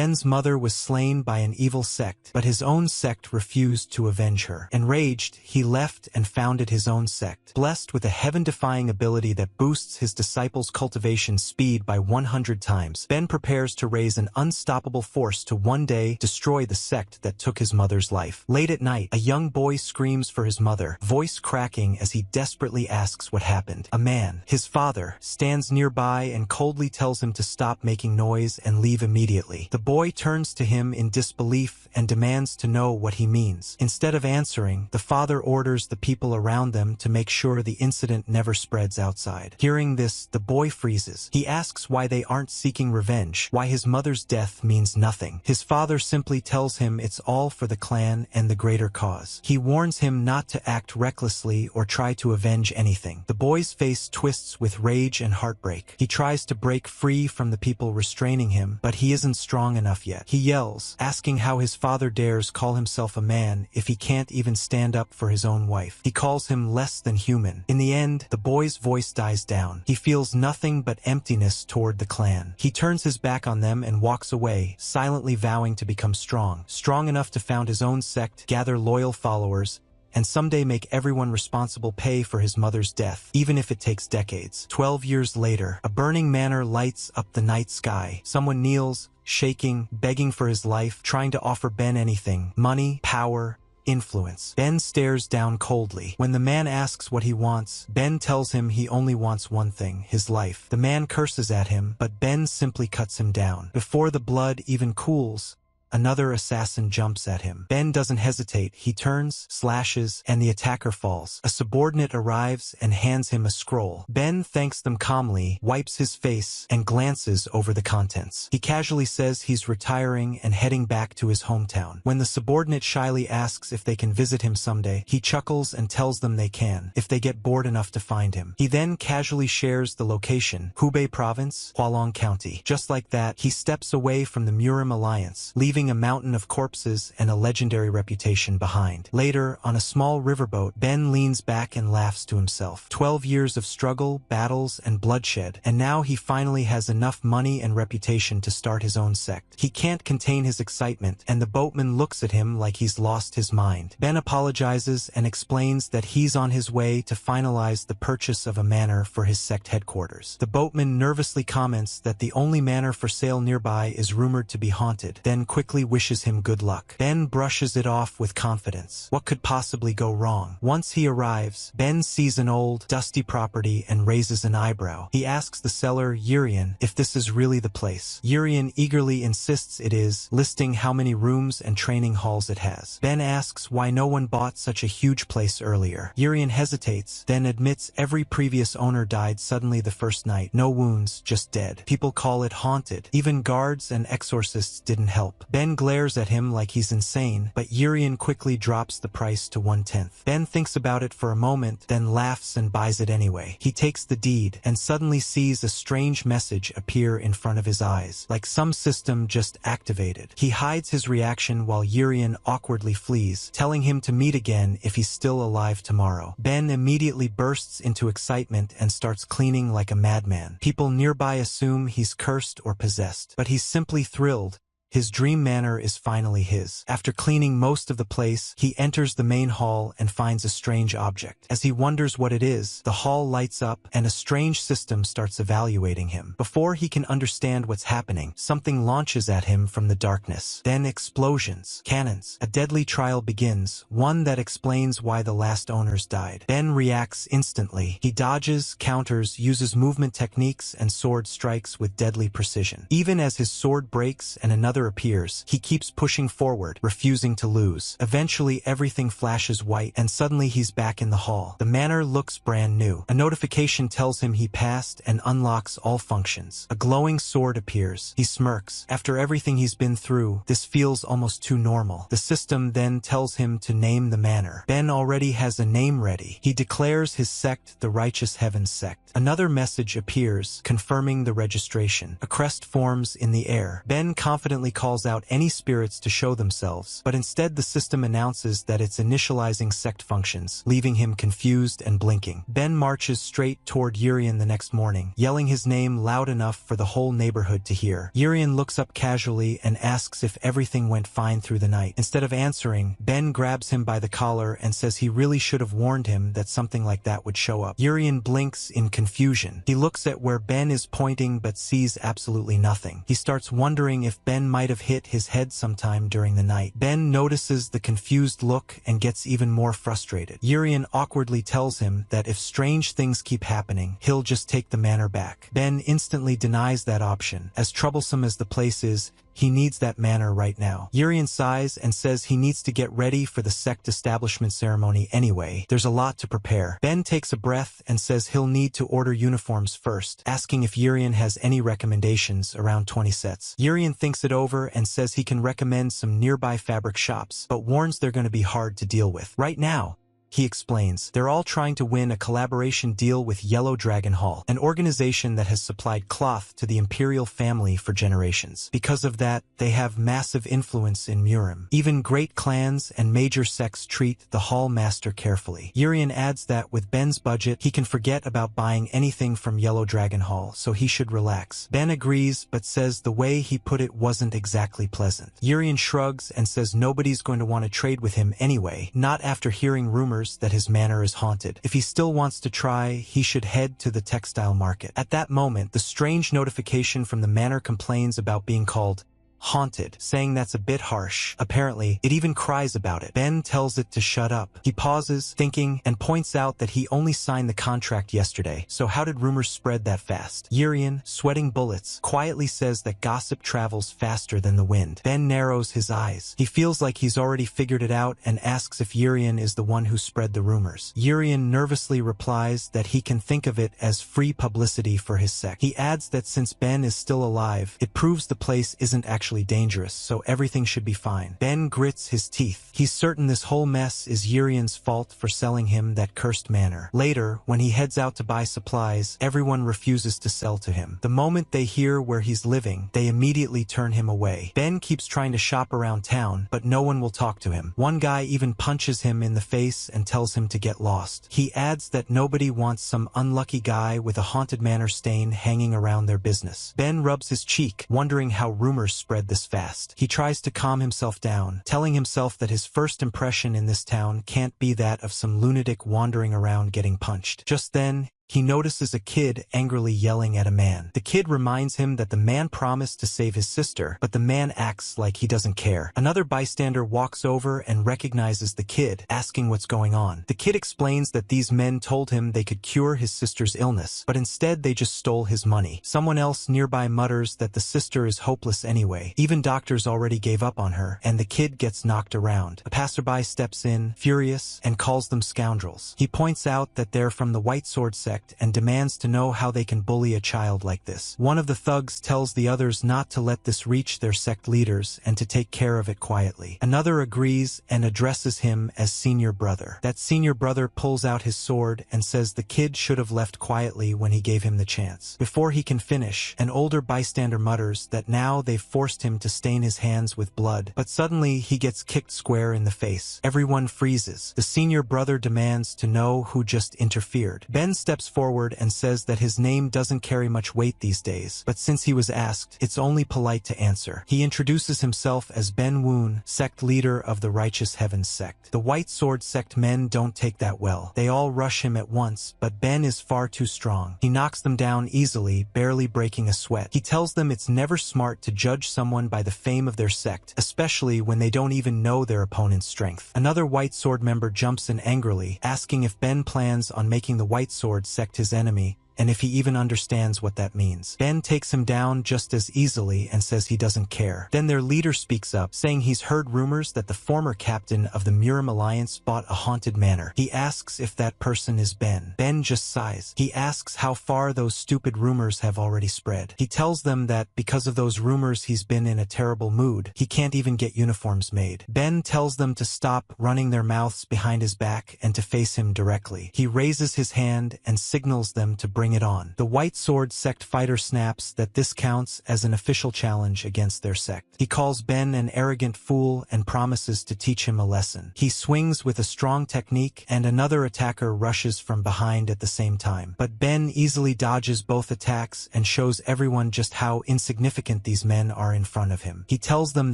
Ben's mother was slain by an evil sect, but his own sect refused to avenge her. Enraged, he left and founded his own sect. Blessed with a heaven-defying ability that boosts his disciples' cultivation speed by 100 times, Ben prepares to raise an unstoppable force to one day destroy the sect that took his mother's life. Late at night, a young boy screams for his mother, voice cracking as he desperately asks what happened. A man, his father, stands nearby and coldly tells him to stop making noise and leave immediately. The boy turns to him in disbelief and demands to know what he means. Instead of answering, the father orders the people around them to make sure the incident never spreads outside. Hearing this, the boy freezes. He asks why they aren't seeking revenge, why his mother's death means nothing. His father simply tells him it's all for the clan and the greater cause. He warns him not to act recklessly or try to avenge anything. The boy's face twists with rage and heartbreak. He tries to break free from the people restraining him, but he isn't strong enough yet. He yells, asking how his father dares call himself a man if he can't even stand up for his own wife. He calls him less than human. In the end, the boy's voice dies down. He feels nothing but emptiness toward the clan. He turns his back on them and walks away, silently vowing to become strong enough to found his own sect, gather loyal followers, and someday make everyone responsible pay for his mother's death, even if it takes decades. 12 years later, a burning manor lights up the night sky. Someone kneels, shaking, begging for his life, trying to offer Ben anything: money, power, influence. Ben stares down coldly. When the man asks what he wants, Ben tells him he only wants one thing: his life. The man curses at him, but Ben simply cuts him down. Before the blood even cools, another assassin jumps at him. Ben doesn't hesitate. He turns, slashes, and the attacker falls. A subordinate arrives and hands him a scroll. Ben thanks them calmly, wipes his face, and glances over the contents. He casually says he's retiring and heading back to his hometown. When the subordinate shyly asks if they can visit him someday, he chuckles and tells them they can, if they get bored enough to find him. He then casually shares the location: Hubei Province, Hualong County. Just like that, he steps away from the Murim Alliance, leaving a mountain of corpses and a legendary reputation behind. Later, on a small riverboat, Ben leans back and laughs to himself. 12 years of struggle, battles, and bloodshed, and now he finally has enough money and reputation to start his own sect. He can't contain his excitement, and the boatman looks at him like he's lost his mind. Ben apologizes and explains that he's on his way to finalize the purchase of a manor for his sect headquarters. The boatman nervously comments that the only manor for sale nearby is rumored to be haunted, then quickly wishes him good luck. Ben brushes it off with confidence. What could possibly go wrong? Once he arrives, Ben sees an old, dusty property and raises an eyebrow. He asks the seller, Yurian, if this is really the place. Yurian eagerly insists it is, listing how many rooms and training halls it has. Ben asks why no one bought such a huge place earlier. Yurian hesitates, then admits every previous owner died suddenly the first night. No wounds, just dead. People call it haunted. Even guards and exorcists didn't help. Ben glares at him like he's insane, but Yurian quickly drops the price to 1/10. Ben thinks about it for a moment, then laughs and buys it anyway. He takes the deed, and suddenly sees a strange message appear in front of his eyes, like some system just activated. He hides his reaction while Yurian awkwardly flees, telling him to meet again if he's still alive tomorrow. Ben immediately bursts into excitement and starts cleaning like a madman. People nearby assume he's cursed or possessed, but he's simply thrilled. His dream manor is finally his. After cleaning most of the place, he enters the main hall and finds a strange object. As he wonders what it is, the hall lights up and a strange system starts evaluating him. Before he can understand what's happening, something launches at him from the darkness. Then explosions, cannons. A deadly trial begins, one that explains why the last owners died. Ben reacts instantly. He dodges, counters, uses movement techniques, and sword strikes with deadly precision. Even as his sword breaks and another appears, he keeps pushing forward, refusing to lose. Eventually, everything flashes white, and suddenly he's back in the hall. The manor looks brand new. A notification tells him he passed and unlocks all functions. A glowing sword appears. He smirks. After everything he's been through, this feels almost too normal. The system then tells him to name the manor. Ben already has a name ready. He declares his sect the Righteous Heavens Sect. Another message appears, confirming the registration. A crest forms in the air. Ben confidently instantly calls out any spirits to show themselves, but instead the system announces that it's initializing sect functions, leaving him confused and blinking. Ben marches straight toward Urian the next morning, yelling his name loud enough for the whole neighborhood to hear. Urian looks up casually and asks if everything went fine through the night. Instead of answering, Ben grabs him by the collar and says he really should have warned him that something like that would show up. Urian blinks in confusion. He looks at where Ben is pointing but sees absolutely nothing. He starts wondering if Ben might have hit his head sometime during the night. Ben notices the confused look and gets even more frustrated. Urian awkwardly tells him that if strange things keep happening, he'll just take the manor back. Ben instantly denies that option. As troublesome as the place is, he needs that manor right now. Urian sighs and says he needs to get ready for the sect establishment ceremony anyway. There's a lot to prepare. Ben takes a breath and says he'll need to order uniforms first, asking if Urian has any recommendations, around 20 sets. Urian thinks it over and says he can recommend some nearby fabric shops, but warns they're going to be hard to deal with. Right now, he explains, they're all trying to win a collaboration deal with Yellow Dragon Hall, an organization that has supplied cloth to the imperial family for generations. Because of that, they have massive influence in Murim. Even great clans and major sects treat the hall master carefully. Urian adds that with Ben's budget, he can forget about buying anything from Yellow Dragon Hall, so he should relax. Ben agrees, but says the way he put it wasn't exactly pleasant. Urian shrugs and says nobody's going to want to trade with him anyway, not after hearing rumors that his manor is haunted. If he still wants to try, he should head to the textile market. At that moment, the strange notification from the manor complains about being called haunted, saying that's a bit harsh. Apparently, it even cries about it. Ben tells it to shut up. He pauses, thinking, and points out that he only signed the contract yesterday, so how did rumors spread that fast? Urian, sweating bullets, quietly says that gossip travels faster than the wind. Ben narrows his eyes. He feels like he's already figured it out and asks if Urian is the one who spread the rumors. Urian nervously replies that he can think of it as free publicity for his sect. He adds that since Ben is still alive, it proves the place isn't actually dangerous, so everything should be fine. Ben grits his teeth. He's certain this whole mess is Urian's fault for selling him that cursed manor. Later, when he heads out to buy supplies, everyone refuses to sell to him. The moment they hear where he's living, they immediately turn him away. Ben keeps trying to shop around town, but no one will talk to him. One guy even punches him in the face and tells him to get lost. He adds that nobody wants some unlucky guy with a haunted manor stain hanging around their business. Ben rubs his cheek, wondering how rumors spread this fast. He tries to calm himself down, telling himself that his first impression in this town can't be that of some lunatic wandering around getting punched. Just then, he notices a kid angrily yelling at a man. The kid reminds him that the man promised to save his sister, but the man acts like he doesn't care. Another bystander walks over and recognizes the kid, asking what's going on. The kid explains that these men told him they could cure his sister's illness, but instead they just stole his money. Someone else nearby mutters that the sister is hopeless anyway. Even doctors already gave up on her, and the kid gets knocked around. A passerby steps in, furious, and calls them scoundrels. He points out that they're from the White Sword sect and demands to know how they can bully a child like this. One of the thugs tells the others not to let this reach their sect leaders and to take care of it quietly. Another agrees and addresses him as senior brother. That senior brother pulls out his sword and says the kid should have left quietly when he gave him the chance. Before he can finish, an older bystander mutters that now they've forced him to stain his hands with blood, but suddenly he gets kicked square in the face. Everyone freezes. The senior brother demands to know who just interfered. Ben steps forward and says that his name doesn't carry much weight these days, but since he was asked, it's only polite to answer. He introduces himself as Ben Woon, sect leader of the Righteous Heavens sect. The White Sword sect men don't take that well. They all rush him at once, but Ben is far too strong. He knocks them down easily, barely breaking a sweat. He tells them it's never smart to judge someone by the fame of their sect, especially when they don't even know their opponent's strength. Another White Sword member jumps in angrily, asking if Ben plans on making the White Sword sect his enemy, and if he even understands what that means. Ben takes him down just as easily and says he doesn't care. Then their leader speaks up, saying he's heard rumors that the former captain of the Murim Alliance bought a haunted manor. He asks if that person is Ben. Ben just sighs. He asks how far those stupid rumors have already spread. He tells them that because of those rumors he's been in a terrible mood. He can't even get uniforms made. Ben tells them to stop running their mouths behind his back and to face him directly. He raises his hand and signals them to bring bring it on. The White Sword sect fighter snaps that this counts as an official challenge against their sect. He calls Ben an arrogant fool and promises to teach him a lesson. He swings with a strong technique, and another attacker rushes from behind at the same time. But Ben easily dodges both attacks and shows everyone just how insignificant these men are in front of him. He tells them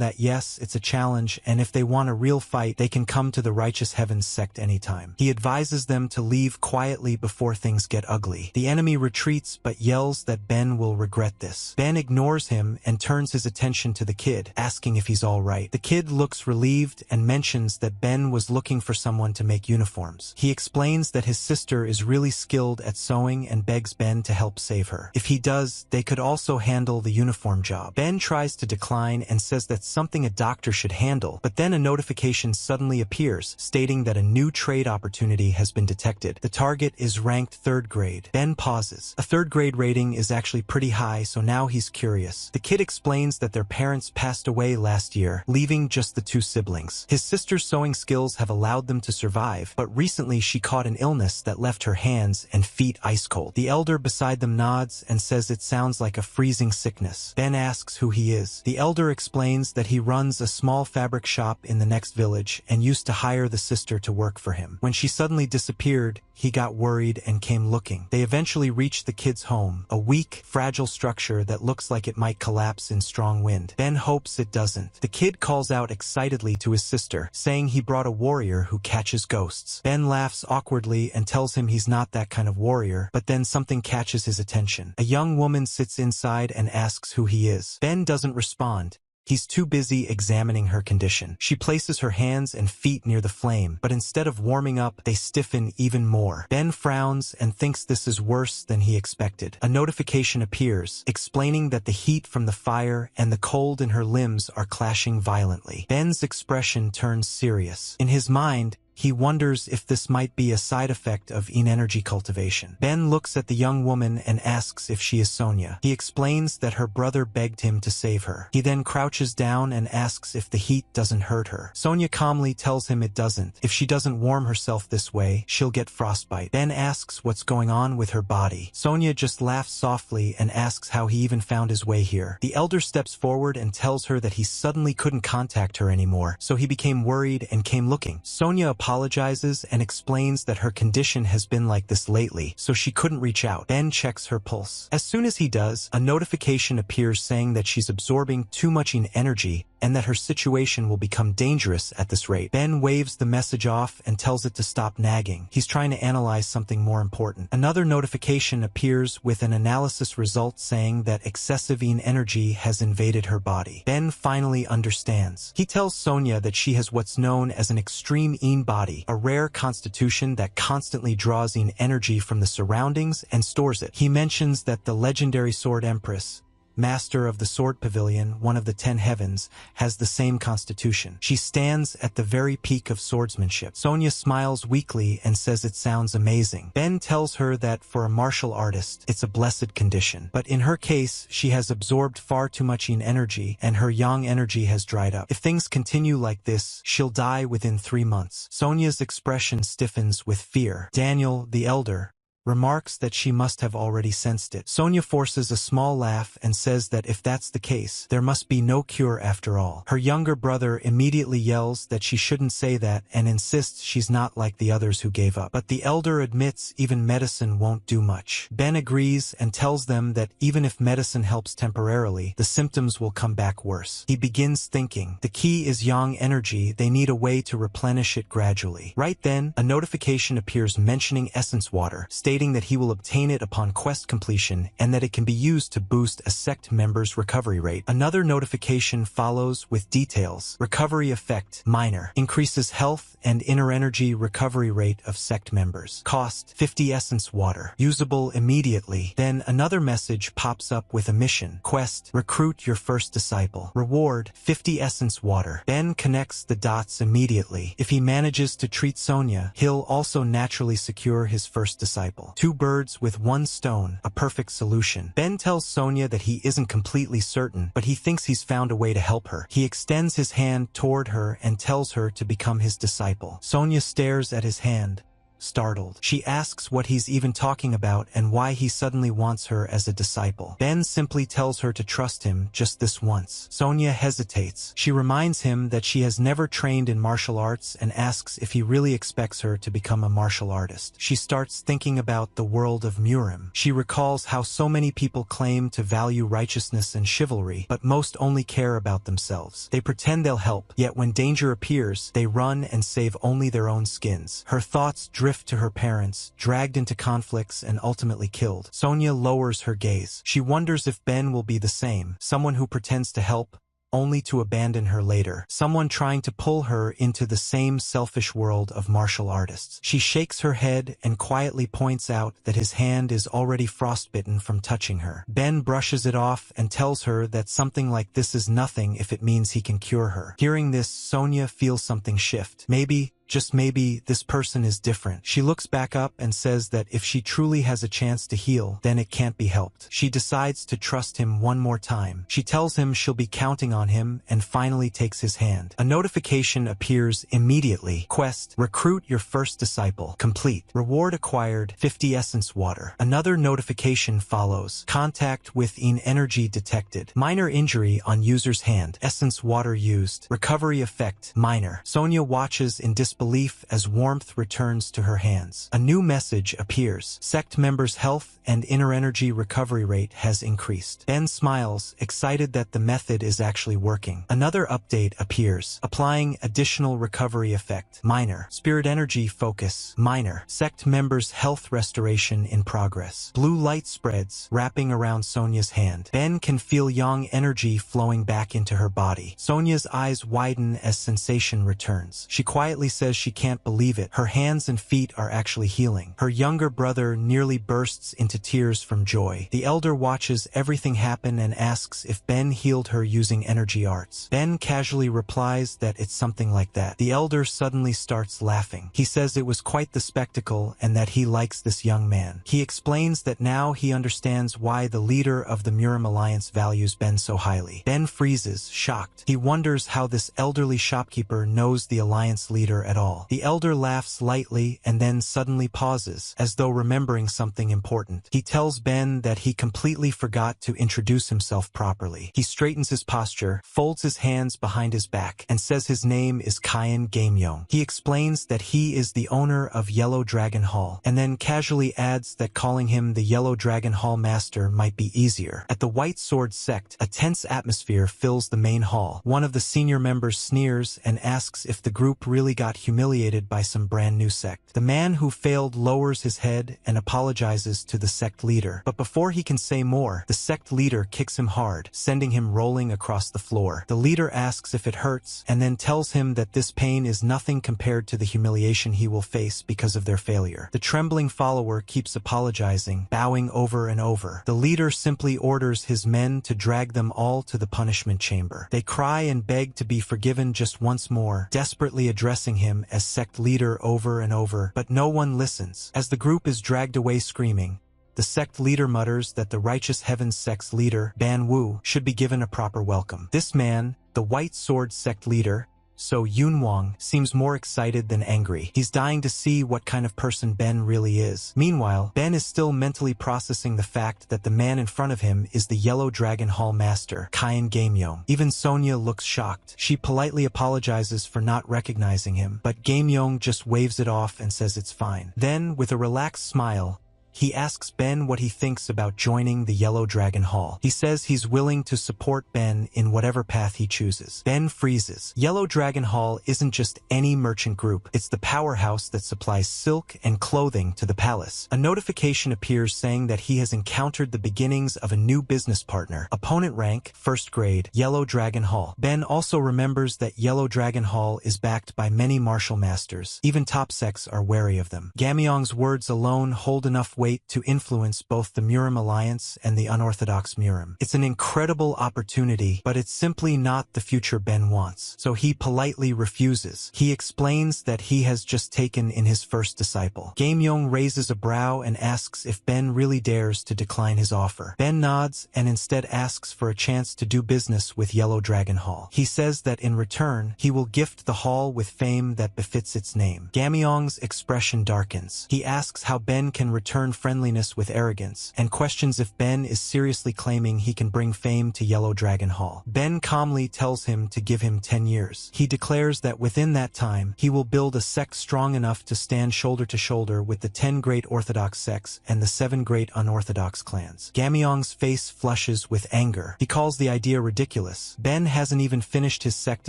that yes, it's a challenge, and if they want a real fight, they can come to the Righteous Heavens sect anytime. He advises them to leave quietly before things get ugly. The enemy retreats but yells that Ben will regret this. Ben ignores him and turns his attention to the kid, asking if he's all right. The kid looks relieved and mentions that Ben was looking for someone to make uniforms. He explains that his sister is really skilled at sewing and begs Ben to help save her. If he does, they could also handle the uniform job. Ben tries to decline and says that's something a doctor should handle, but then a notification suddenly appears, stating that a new trade opportunity has been detected. The target is ranked 3rd grade. Ben pauses. A 3rd grade rating is actually pretty high, so now he's curious. The kid explains that their parents passed away last year, leaving just the 2 siblings. His sister's sewing skills have allowed them to survive, but recently she caught an illness that left her hands and feet ice cold. The elder beside them nods and says it sounds like a freezing sickness. Ben asks who he is. The elder explains that he runs a small fabric shop in the next village and used to hire the sister to work for him. When she suddenly disappeared, he got worried and came looking. They eventually reach the kid's home, a weak, fragile structure that looks like it might collapse in strong wind. Ben hopes it doesn't. The kid calls out excitedly to his sister, saying he brought a warrior who catches ghosts. Ben laughs awkwardly and tells him he's not that kind of warrior, but then something catches his attention. A young woman sits inside and asks who he is. Ben doesn't respond. He's too busy examining her condition. She places her hands and feet near the flame, but instead of warming up, they stiffen even more. Ben frowns and thinks this is worse than he expected. A notification appears, explaining that the heat from the fire and the cold in her limbs are clashing violently. Ben's expression turns serious. In his mind, he wonders if this might be a side effect of energy cultivation. Ben looks at the young woman and asks if she is Sonia. He explains that her brother begged him to save her. He then crouches down and asks if the heat doesn't hurt her. Sonia calmly tells him it doesn't. If she doesn't warm herself this way, she'll get frostbite. Ben asks what's going on with her body. Sonia just laughs softly and asks how he even found his way here. The elder steps forward and tells her that he suddenly couldn't contact her anymore, so he became worried and came looking. Sonia apologizes and explains that her condition has been like this lately, so she couldn't reach out. Ben checks her pulse. As soon as he does, a notification appears saying that she's absorbing too much energy and that her situation will become dangerous at this rate. Ben waves the message off and tells it to stop nagging. He's trying to analyze something more important. Another notification appears with an analysis result saying that excessive energy has invaded her body. Ben finally understands. He tells Sonia that she has what's known as an extreme body, a rare constitution that constantly draws energy from the surroundings and stores it. He mentions that the legendary Sword Empress, Master of the Sword Pavilion, one of the 10 heavens, has the same constitution. She stands at the very peak of swordsmanship. Sonia smiles weakly and says it sounds amazing. Ben tells her that for a martial artist, it's a blessed condition. But in her case, she has absorbed far too much energy, and her yang energy has dried up. If things continue like this, she'll die within 3 months. Sonia's expression stiffens with fear. Daniel, the elder, remarks that she must have already sensed it. Sonia forces a small laugh and says that if that's the case, there must be no cure after all. Her younger brother immediately yells that she shouldn't say that and insists she's not like the others who gave up. But the elder admits even medicine won't do much. Ben agrees and tells them that even if medicine helps temporarily, the symptoms will come back worse. He begins thinking. The key is yang energy. They need a way to replenish it gradually. Right then, a notification appears mentioning essence water, stating that he will obtain it upon quest completion and that it can be used to boost a sect member's recovery rate. Another notification follows with details. Recovery effect, minor. Increases health and inner energy recovery rate of sect members. Cost, 50 essence water. Usable immediately. Then another message pops up with a mission. Quest, recruit your first disciple. Reward, 50 essence water. Ben connects the dots immediately. If he manages to treat Sonia, he'll also naturally secure his first disciple. 2 birds with 1 stone, a perfect solution. Ben tells Sonia that he isn't completely certain, but he thinks he's found a way to help her. He extends his hand toward her and tells her to become his disciple. Sonia stares at his hand, startled. She asks what he's even talking about and why he suddenly wants her as a disciple. Ben simply tells her to trust him just this once. Sonya hesitates. She reminds him that she has never trained in martial arts and asks if he really expects her to become a martial artist. She starts thinking about the world of Murim. She recalls how so many people claim to value righteousness and chivalry, but most only care about themselves. They pretend they'll help, yet when danger appears, they run and save only their own skins. Her thoughts drift to her parents, dragged into conflicts and ultimately killed. Sonya lowers her gaze. She wonders if Ben will be the same, someone who pretends to help, only to abandon her later. Someone trying to pull her into the same selfish world of martial artists. She shakes her head and quietly points out that his hand is already frostbitten from touching her. Ben brushes it off and tells her that something like this is nothing if it means he can cure her. Hearing this, Sonya feels something shift. Maybe, just maybe, this person is different. She looks back up and says that if she truly has a chance to heal, then it can't be helped. She decides to trust him one more time. She tells him she'll be counting on him and finally takes his hand. A notification appears immediately. Quest: recruit your first disciple. Complete. Reward acquired: 50 essence water. Another notification follows. Contact with energy detected. Minor injury on user's hand. Essence water used. Recovery effect: minor. Sonya watches in disbelief as warmth returns to her hands. A new message appears. Sect members' health and inner energy recovery rate has increased. Ben smiles, excited that the method is actually working. Another update appears. Applying additional recovery effect: minor. Spirit energy focus: minor. Sect members' health restoration in progress. Blue light spreads, wrapping around Sonya's hand. Ben can feel yang energy flowing back into her body. Sonya's eyes widen as sensation returns. She quietly says she can't believe it. Her hands and feet are actually healing. Her younger brother nearly bursts into tears from joy. The elder watches everything happen and asks if Ben healed her using energy arts. Ben casually replies that it's something like that. The elder suddenly starts laughing. He says it was quite the spectacle and that he likes this young man. He explains that now he understands why the leader of the Murim Alliance values Ben so highly. Ben freezes, shocked. He wonders how this elderly shopkeeper knows the Alliance leader at all. The elder laughs lightly and then suddenly pauses, as though remembering something important. He tells Ben that he completely forgot to introduce himself properly. He straightens his posture, folds his hands behind his back, and says his name is Kyan Gamyong. He explains that he is the owner of Yellow Dragon Hall, and then casually adds that calling him the Yellow Dragon Hall Master might be easier. At the White Sword sect, a tense atmosphere fills the main hall. One of the senior members sneers and asks if the group really got humiliated by some brand new sect. The man who failed lowers his head and apologizes to the sect leader. But before he can say more, the sect leader kicks him hard, sending him rolling across the floor. The leader asks if it hurts, and then tells him that this pain is nothing compared to the humiliation he will face because of their failure. The trembling follower keeps apologizing, bowing over and over. The leader simply orders his men to drag them all to the punishment chamber. They cry and beg to be forgiven just once more, desperately addressing him as sect leader over and over, but no one listens. As the group is dragged away screaming, the sect leader mutters that the Righteous Heavens sect's leader, Ban Wu, should be given a proper welcome. This man, the White Sword sect leader, So Yunwang, seems more excited than angry. He's dying to see what kind of person Ben really is. Meanwhile, Ben is still mentally processing the fact that the man in front of him is the Yellow Dragon Hall Master, Kyan Gamyong. Even Sonya looks shocked. She politely apologizes for not recognizing him, but Gamyong just waves it off and says it's fine. Then, with a relaxed smile, he asks Ben what he thinks about joining the Yellow Dragon Hall. He says he's willing to support Ben in whatever path he chooses. Ben freezes. Yellow Dragon Hall isn't just any merchant group. It's the powerhouse that supplies silk and clothing to the palace. A notification appears saying that he has encountered the beginnings of a new business partner. Opponent rank, 1st grade, Yellow Dragon Hall. Ben also remembers that Yellow Dragon Hall is backed by many martial masters. Even top sects are wary of them. Gamyong's words alone hold enough weight to influence both the Murim alliance and the unorthodox Murim. It's an incredible opportunity, but it's simply not the future Ben wants. So he politely refuses. He explains that he has just taken in his first disciple. Gamyong raises a brow and asks if Ben really dares to decline his offer. Ben nods and instead asks for a chance to do business with Yellow Dragon Hall. He says that in return, he will gift the hall with fame that befits its name. Gamyong's expression darkens. He asks how Ben can return friendliness with arrogance, and questions if Ben is seriously claiming he can bring fame to Yellow Dragon Hall. Ben calmly tells him to give him 10 years. He declares that within that time, he will build a sect strong enough to stand shoulder to shoulder with the 10 great Orthodox sects and the 7 great unorthodox clans. Gamyong's face flushes with anger. He calls the idea ridiculous. Ben hasn't even finished his sect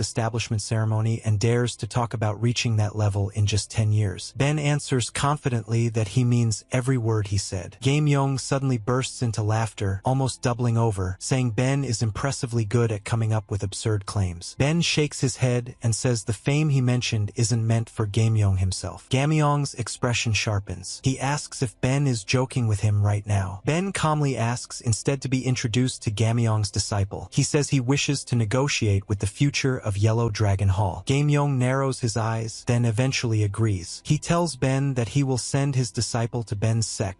establishment ceremony and dares to talk about reaching that level in just 10 years. Ben answers confidently that he means every word he said. Gamyong suddenly bursts into laughter, almost doubling over, saying Ben is impressively good at coming up with absurd claims. Ben shakes his head and says the fame he mentioned isn't meant for Gamyong himself. Gamyong's expression sharpens. He asks if Ben is joking with him right now. Ben calmly asks instead to be introduced to Gamyong's disciple. He says he wishes to negotiate with the future of Yellow Dragon Hall. Gamyong narrows his eyes, then eventually agrees. He tells Ben that he will send his disciple to Ben's sect,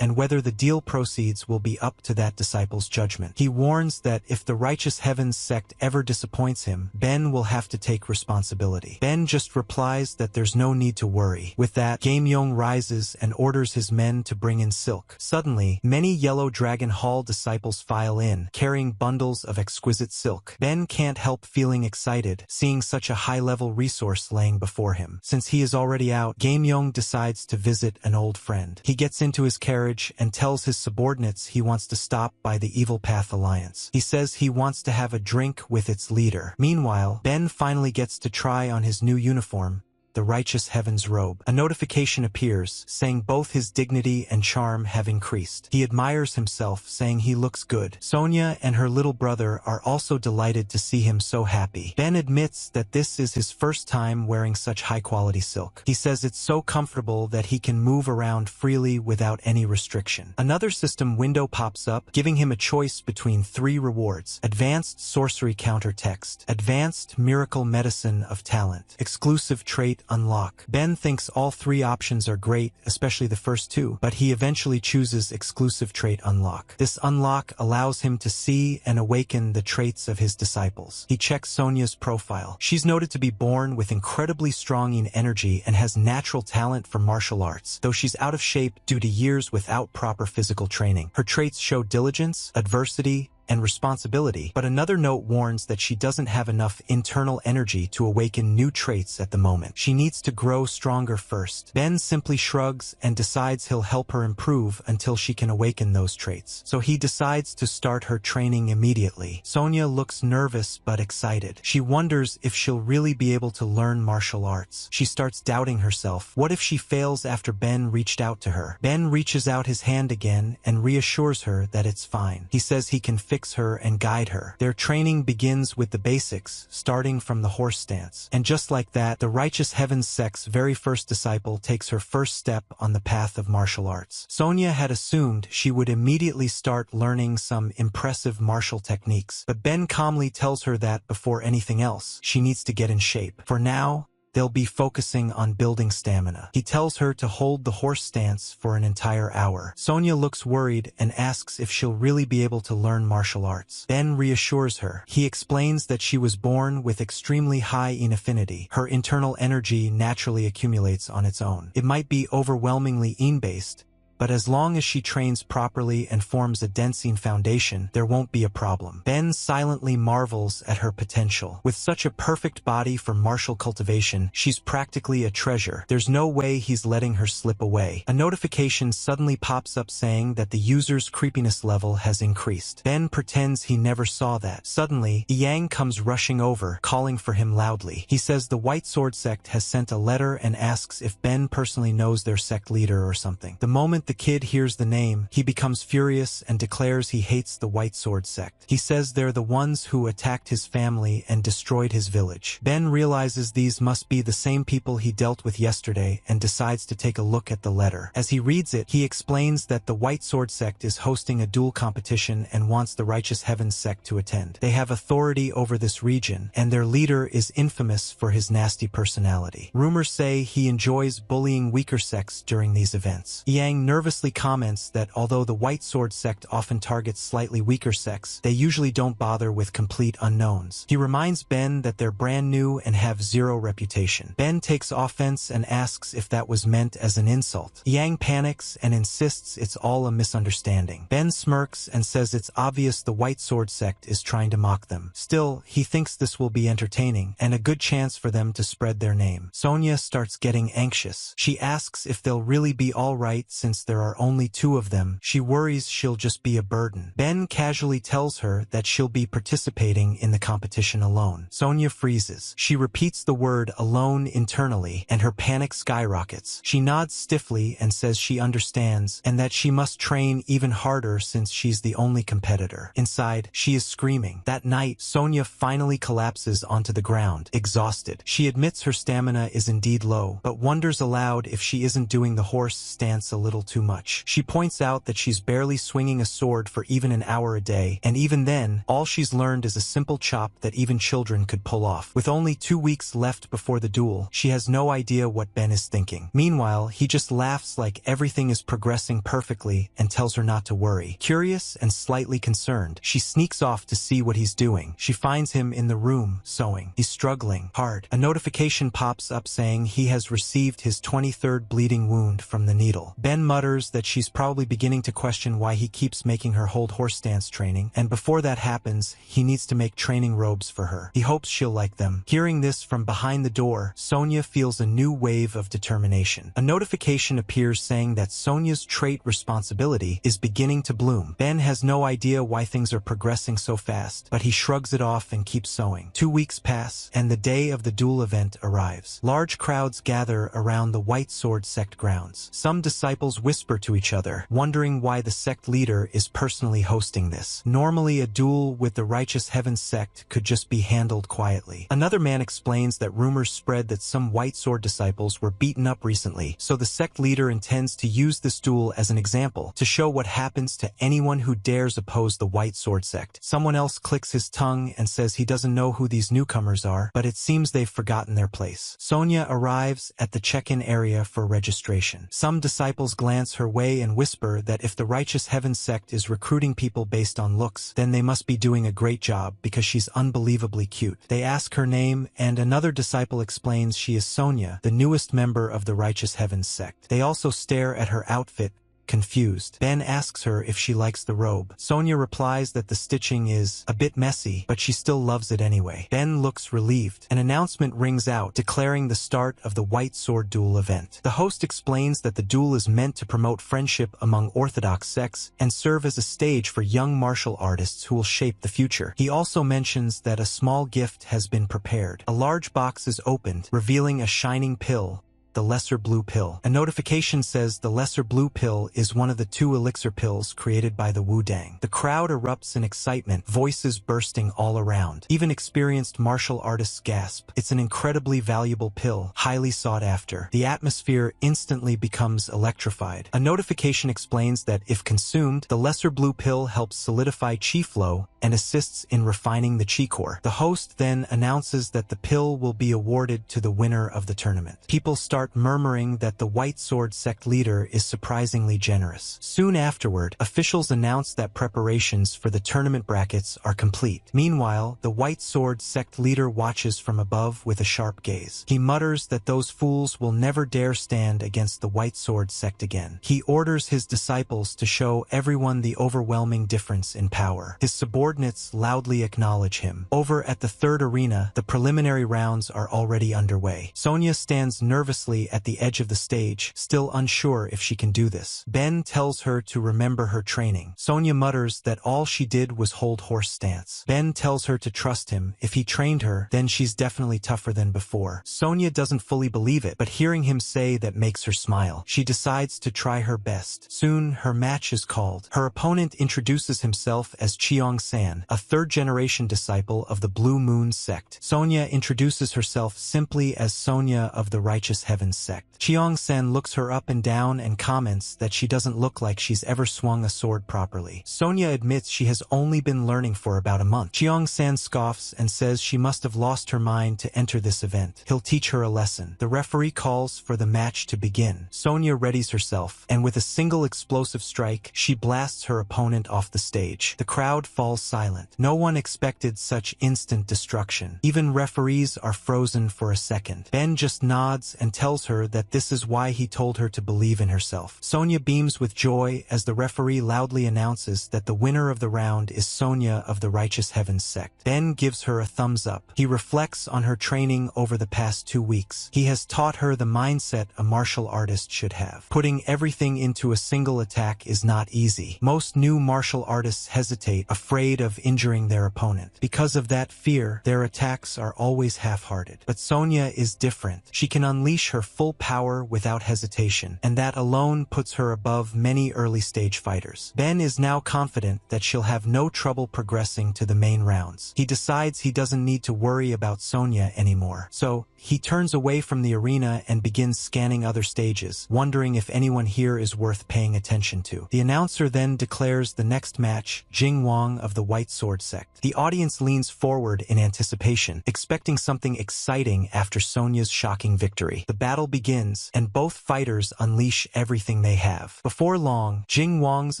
and whether the deal proceeds will be up to that disciple's judgment. He warns that if the Righteous Heavens sect ever disappoints him, Ben will have to take responsibility. Ben just replies that there's no need to worry. With that, Gamyong rises and orders his men to bring in silk. Suddenly, many Yellow Dragon Hall disciples file in, carrying bundles of exquisite silk. Ben can't help feeling excited, seeing such a high-level resource laying before him. Since he is already out, Gamyong decides to visit an old friend. He gets into his carriage and tells his subordinates he wants to stop by the Evil Path Alliance. He says he wants to have a drink with its leader. Meanwhile, Ben finally gets to try on his new uniform, the Righteous Heavens robe. A notification appears, saying both his dignity and charm have increased. He admires himself, saying he looks good. Sonia and her little brother are also delighted to see him so happy. Ben admits that this is his first time wearing such high-quality silk. He says it's so comfortable that he can move around freely without any restriction. Another system window pops up, giving him a choice between 3 rewards: Advanced Sorcery Counter Text, Advanced Miracle Medicine of Talent, Exclusive Trait Unlock. Ben thinks all 3 options are great, especially the first 2, but he eventually chooses Exclusive Trait Unlock. This unlock allows him to see and awaken the traits of his disciples. He checks Sonia's profile. She's noted to be born with incredibly strong energy and has natural talent for martial arts, though she's out of shape due to years without proper physical training. Her traits show diligence, adversity, and responsibility, but another note warns that she doesn't have enough internal energy to awaken new traits at the moment. She needs to grow stronger first. Ben simply shrugs and decides he'll help her improve until she can awaken those traits. So he decides to start her training immediately. Sonia looks nervous but excited. She wonders if she'll really be able to learn martial arts. She starts doubting herself. What if she fails after Ben reached out to her? Ben reaches out his hand again and reassures her that it's fine. He says he can fix her and guide her. Their training begins with the basics, starting from the horse stance. And just like that, the Righteous Heavens sect's very first disciple takes her first step on the path of martial arts. Sonia had assumed she would immediately start learning some impressive martial techniques, but Ben calmly tells her that before anything else, she needs to get in shape. For now, they'll be focusing on building stamina. He tells her to hold the horse stance for an entire hour. Sonia looks worried and asks if she'll really be able to learn martial arts. Ben reassures her. He explains that she was born with extremely high affinity. Her internal energy naturally accumulates on its own. It might be overwhelmingly based, but as long as she trains properly and forms a Densine foundation, there won't be a problem. Ben silently marvels at her potential. With such a perfect body for martial cultivation, she's practically a treasure. There's no way he's letting her slip away. A notification suddenly pops up saying that the user's creepiness level has increased. Ben pretends he never saw that. Suddenly, Yang comes rushing over, calling for him loudly. He says the White Sword sect has sent a letter and asks if Ben personally knows their sect leader or something. The moment the the kid hears the name, he becomes furious and declares he hates the White Sword sect. He says they're the ones who attacked his family and destroyed his village. Ben realizes these must be the same people he dealt with yesterday and decides to take a look at the letter. As he reads it, he explains that the White Sword sect is hosting a duel competition and wants the Righteous Heavens sect to attend. They have authority over this region, and their leader is infamous for his nasty personality. Rumors say he enjoys bullying weaker sects during these events. Yang nervously comments that although the White Sword sect often targets slightly weaker sects, they usually don't bother with complete unknowns. He reminds Ben that they're brand new and have zero reputation. Ben takes offense and asks if that was meant as an insult. Yang panics and insists it's all a misunderstanding. Ben smirks and says it's obvious the White Sword sect is trying to mock them. Still, he thinks this will be entertaining and a good chance for them to spread their name. Sonia starts getting anxious. She asks if they'll really be all right since there are only 2 of them. She worries she'll just be a burden. Ben casually tells her that she'll be participating in the competition alone. Sonia freezes. She repeats the word alone internally, and her panic skyrockets. She nods stiffly and says she understands, and that she must train even harder since she's the only competitor. Inside, she is screaming. That night, Sonia finally collapses onto the ground, exhausted. She admits her stamina is indeed low, but wonders aloud if she isn't doing the horse stance a little too much. She points out that she's barely swinging a sword for even an hour a day, and even then, all she's learned is a simple chop that even children could pull off. With only 2 weeks left before the duel, she has no idea what Ben is thinking. Meanwhile, he just laughs like everything is progressing perfectly and tells her not to worry. Curious and slightly concerned, she sneaks off to see what he's doing. She finds him in the room, sewing. He's struggling hard. A notification pops up saying he has received his 23rd bleeding wound from the needle. Ben mutters that she's probably beginning to question why he keeps making her hold horse stance training, and before that happens, he needs to make training robes for her. He hopes she'll like them. Hearing this from behind the door, Sonia feels a new wave of determination. A notification appears saying that Sonia's trait responsibility is beginning to bloom. Ben has no idea why things are progressing so fast, but he shrugs it off and keeps sewing. 2 weeks pass, and the day of the duel event arrives. Large crowds gather around the White Sword sect grounds. Some disciples whisper to each other, wondering why the sect leader is personally hosting this. Normally, a duel with the Righteous Heavens sect could just be handled quietly. Another man explains that rumors spread that some White Sword disciples were beaten up recently, so the sect leader intends to use this duel as an example to show what happens to anyone who dares oppose the White Sword sect. Someone else clicks his tongue and says he doesn't know who these newcomers are, but it seems they've forgotten their place. Sonia arrives at the check-in area for registration. Some disciples glance her way and whisper that if the Righteous Heavens sect is recruiting people based on looks, then they must be doing a great job because she's unbelievably cute. They ask her name, and another disciple explains she is Sonia, the newest member of the Righteous Heavens sect. They also stare at her outfit, confused. Ben asks her if she likes the robe. Sonia replies that the stitching is a bit messy, but she still loves it anyway. Ben looks relieved. An announcement rings out, declaring the start of the White Sword duel event. The host explains that the duel is meant to promote friendship among orthodox sects and serve as a stage for young martial artists who will shape the future. He also mentions that a small gift has been prepared. A large box is opened, revealing a shining pill, the Lesser Blue Pill. A notification says the Lesser Blue Pill is one of the 2 elixir pills created by the Wu-Dang. The crowd erupts in excitement, voices bursting all around. Even experienced martial artists gasp. It's an incredibly valuable pill, highly sought after. The atmosphere instantly becomes electrified. A notification explains that if consumed, the Lesser Blue Pill helps solidify chi flow and assists in refining the chi core. The host then announces that the pill will be awarded to the winner of the tournament. People start murmuring that the White Sword sect leader is surprisingly generous. Soon afterward, officials announce that preparations for the tournament brackets are complete. Meanwhile, the White Sword sect leader watches from above with a sharp gaze. He mutters that those fools will never dare stand against the White Sword sect again. He orders his disciples to show everyone the overwhelming difference in power. His subordinates loudly acknowledge him. Over at the third arena, the preliminary rounds are already underway. Sonia stands nervously nervously at the edge of the stage, still unsure if she can do this. Ben tells her to remember her training. Sonia mutters that all she did was hold horse stance. Ben tells her to trust him. If he trained her, then she's definitely tougher than before. Sonia doesn't fully believe it, but hearing him say that makes her smile. She decides to try her best. Soon, her match is called. Her opponent introduces himself as Cheong-san, a third-generation disciple of the Blue Moon sect. Sonia introduces herself simply as Sonia of the Righteous Heavens sect. Cheong-san looks her up and down and comments that she doesn't look like she's ever swung a sword properly. Sonia admits she has only been learning for about a month. Cheong-san scoffs and says she must have lost her mind to enter this event. He'll teach her a lesson. The referee calls for the match to begin. Sonia readies herself, and with a single explosive strike, she blasts her opponent off the stage. The crowd falls silent. No one expected such instant destruction. Even referees are frozen for a second. Ben just nods and tells her that this is why he told her to believe in herself. Sonia beams with joy as the referee loudly announces that the winner of the round is Sonia of the Righteous Heavens sect. Ben gives her a thumbs up. He reflects on her training over the past 2 weeks. He has taught her the mindset a martial artist should have. Putting everything into a single attack is not easy. Most new martial artists hesitate, afraid of injuring their opponent. Because of that fear, their attacks are always half-hearted. But Sonia is different. She can unleash her full power without hesitation, and that alone puts her above many early-stage fighters. Ben is now confident that she'll have no trouble progressing to the main rounds. He decides he doesn't need to worry about Sonia anymore. So, he turns away from the arena and begins scanning other stages, wondering if anyone here is worth paying attention to. The announcer then declares the next match, Jing Wang of the White Sword sect. The audience leans forward in anticipation, expecting something exciting after Sonia's shocking victory. The battle begins, and both fighters unleash everything they have. Before long, Jing Wang's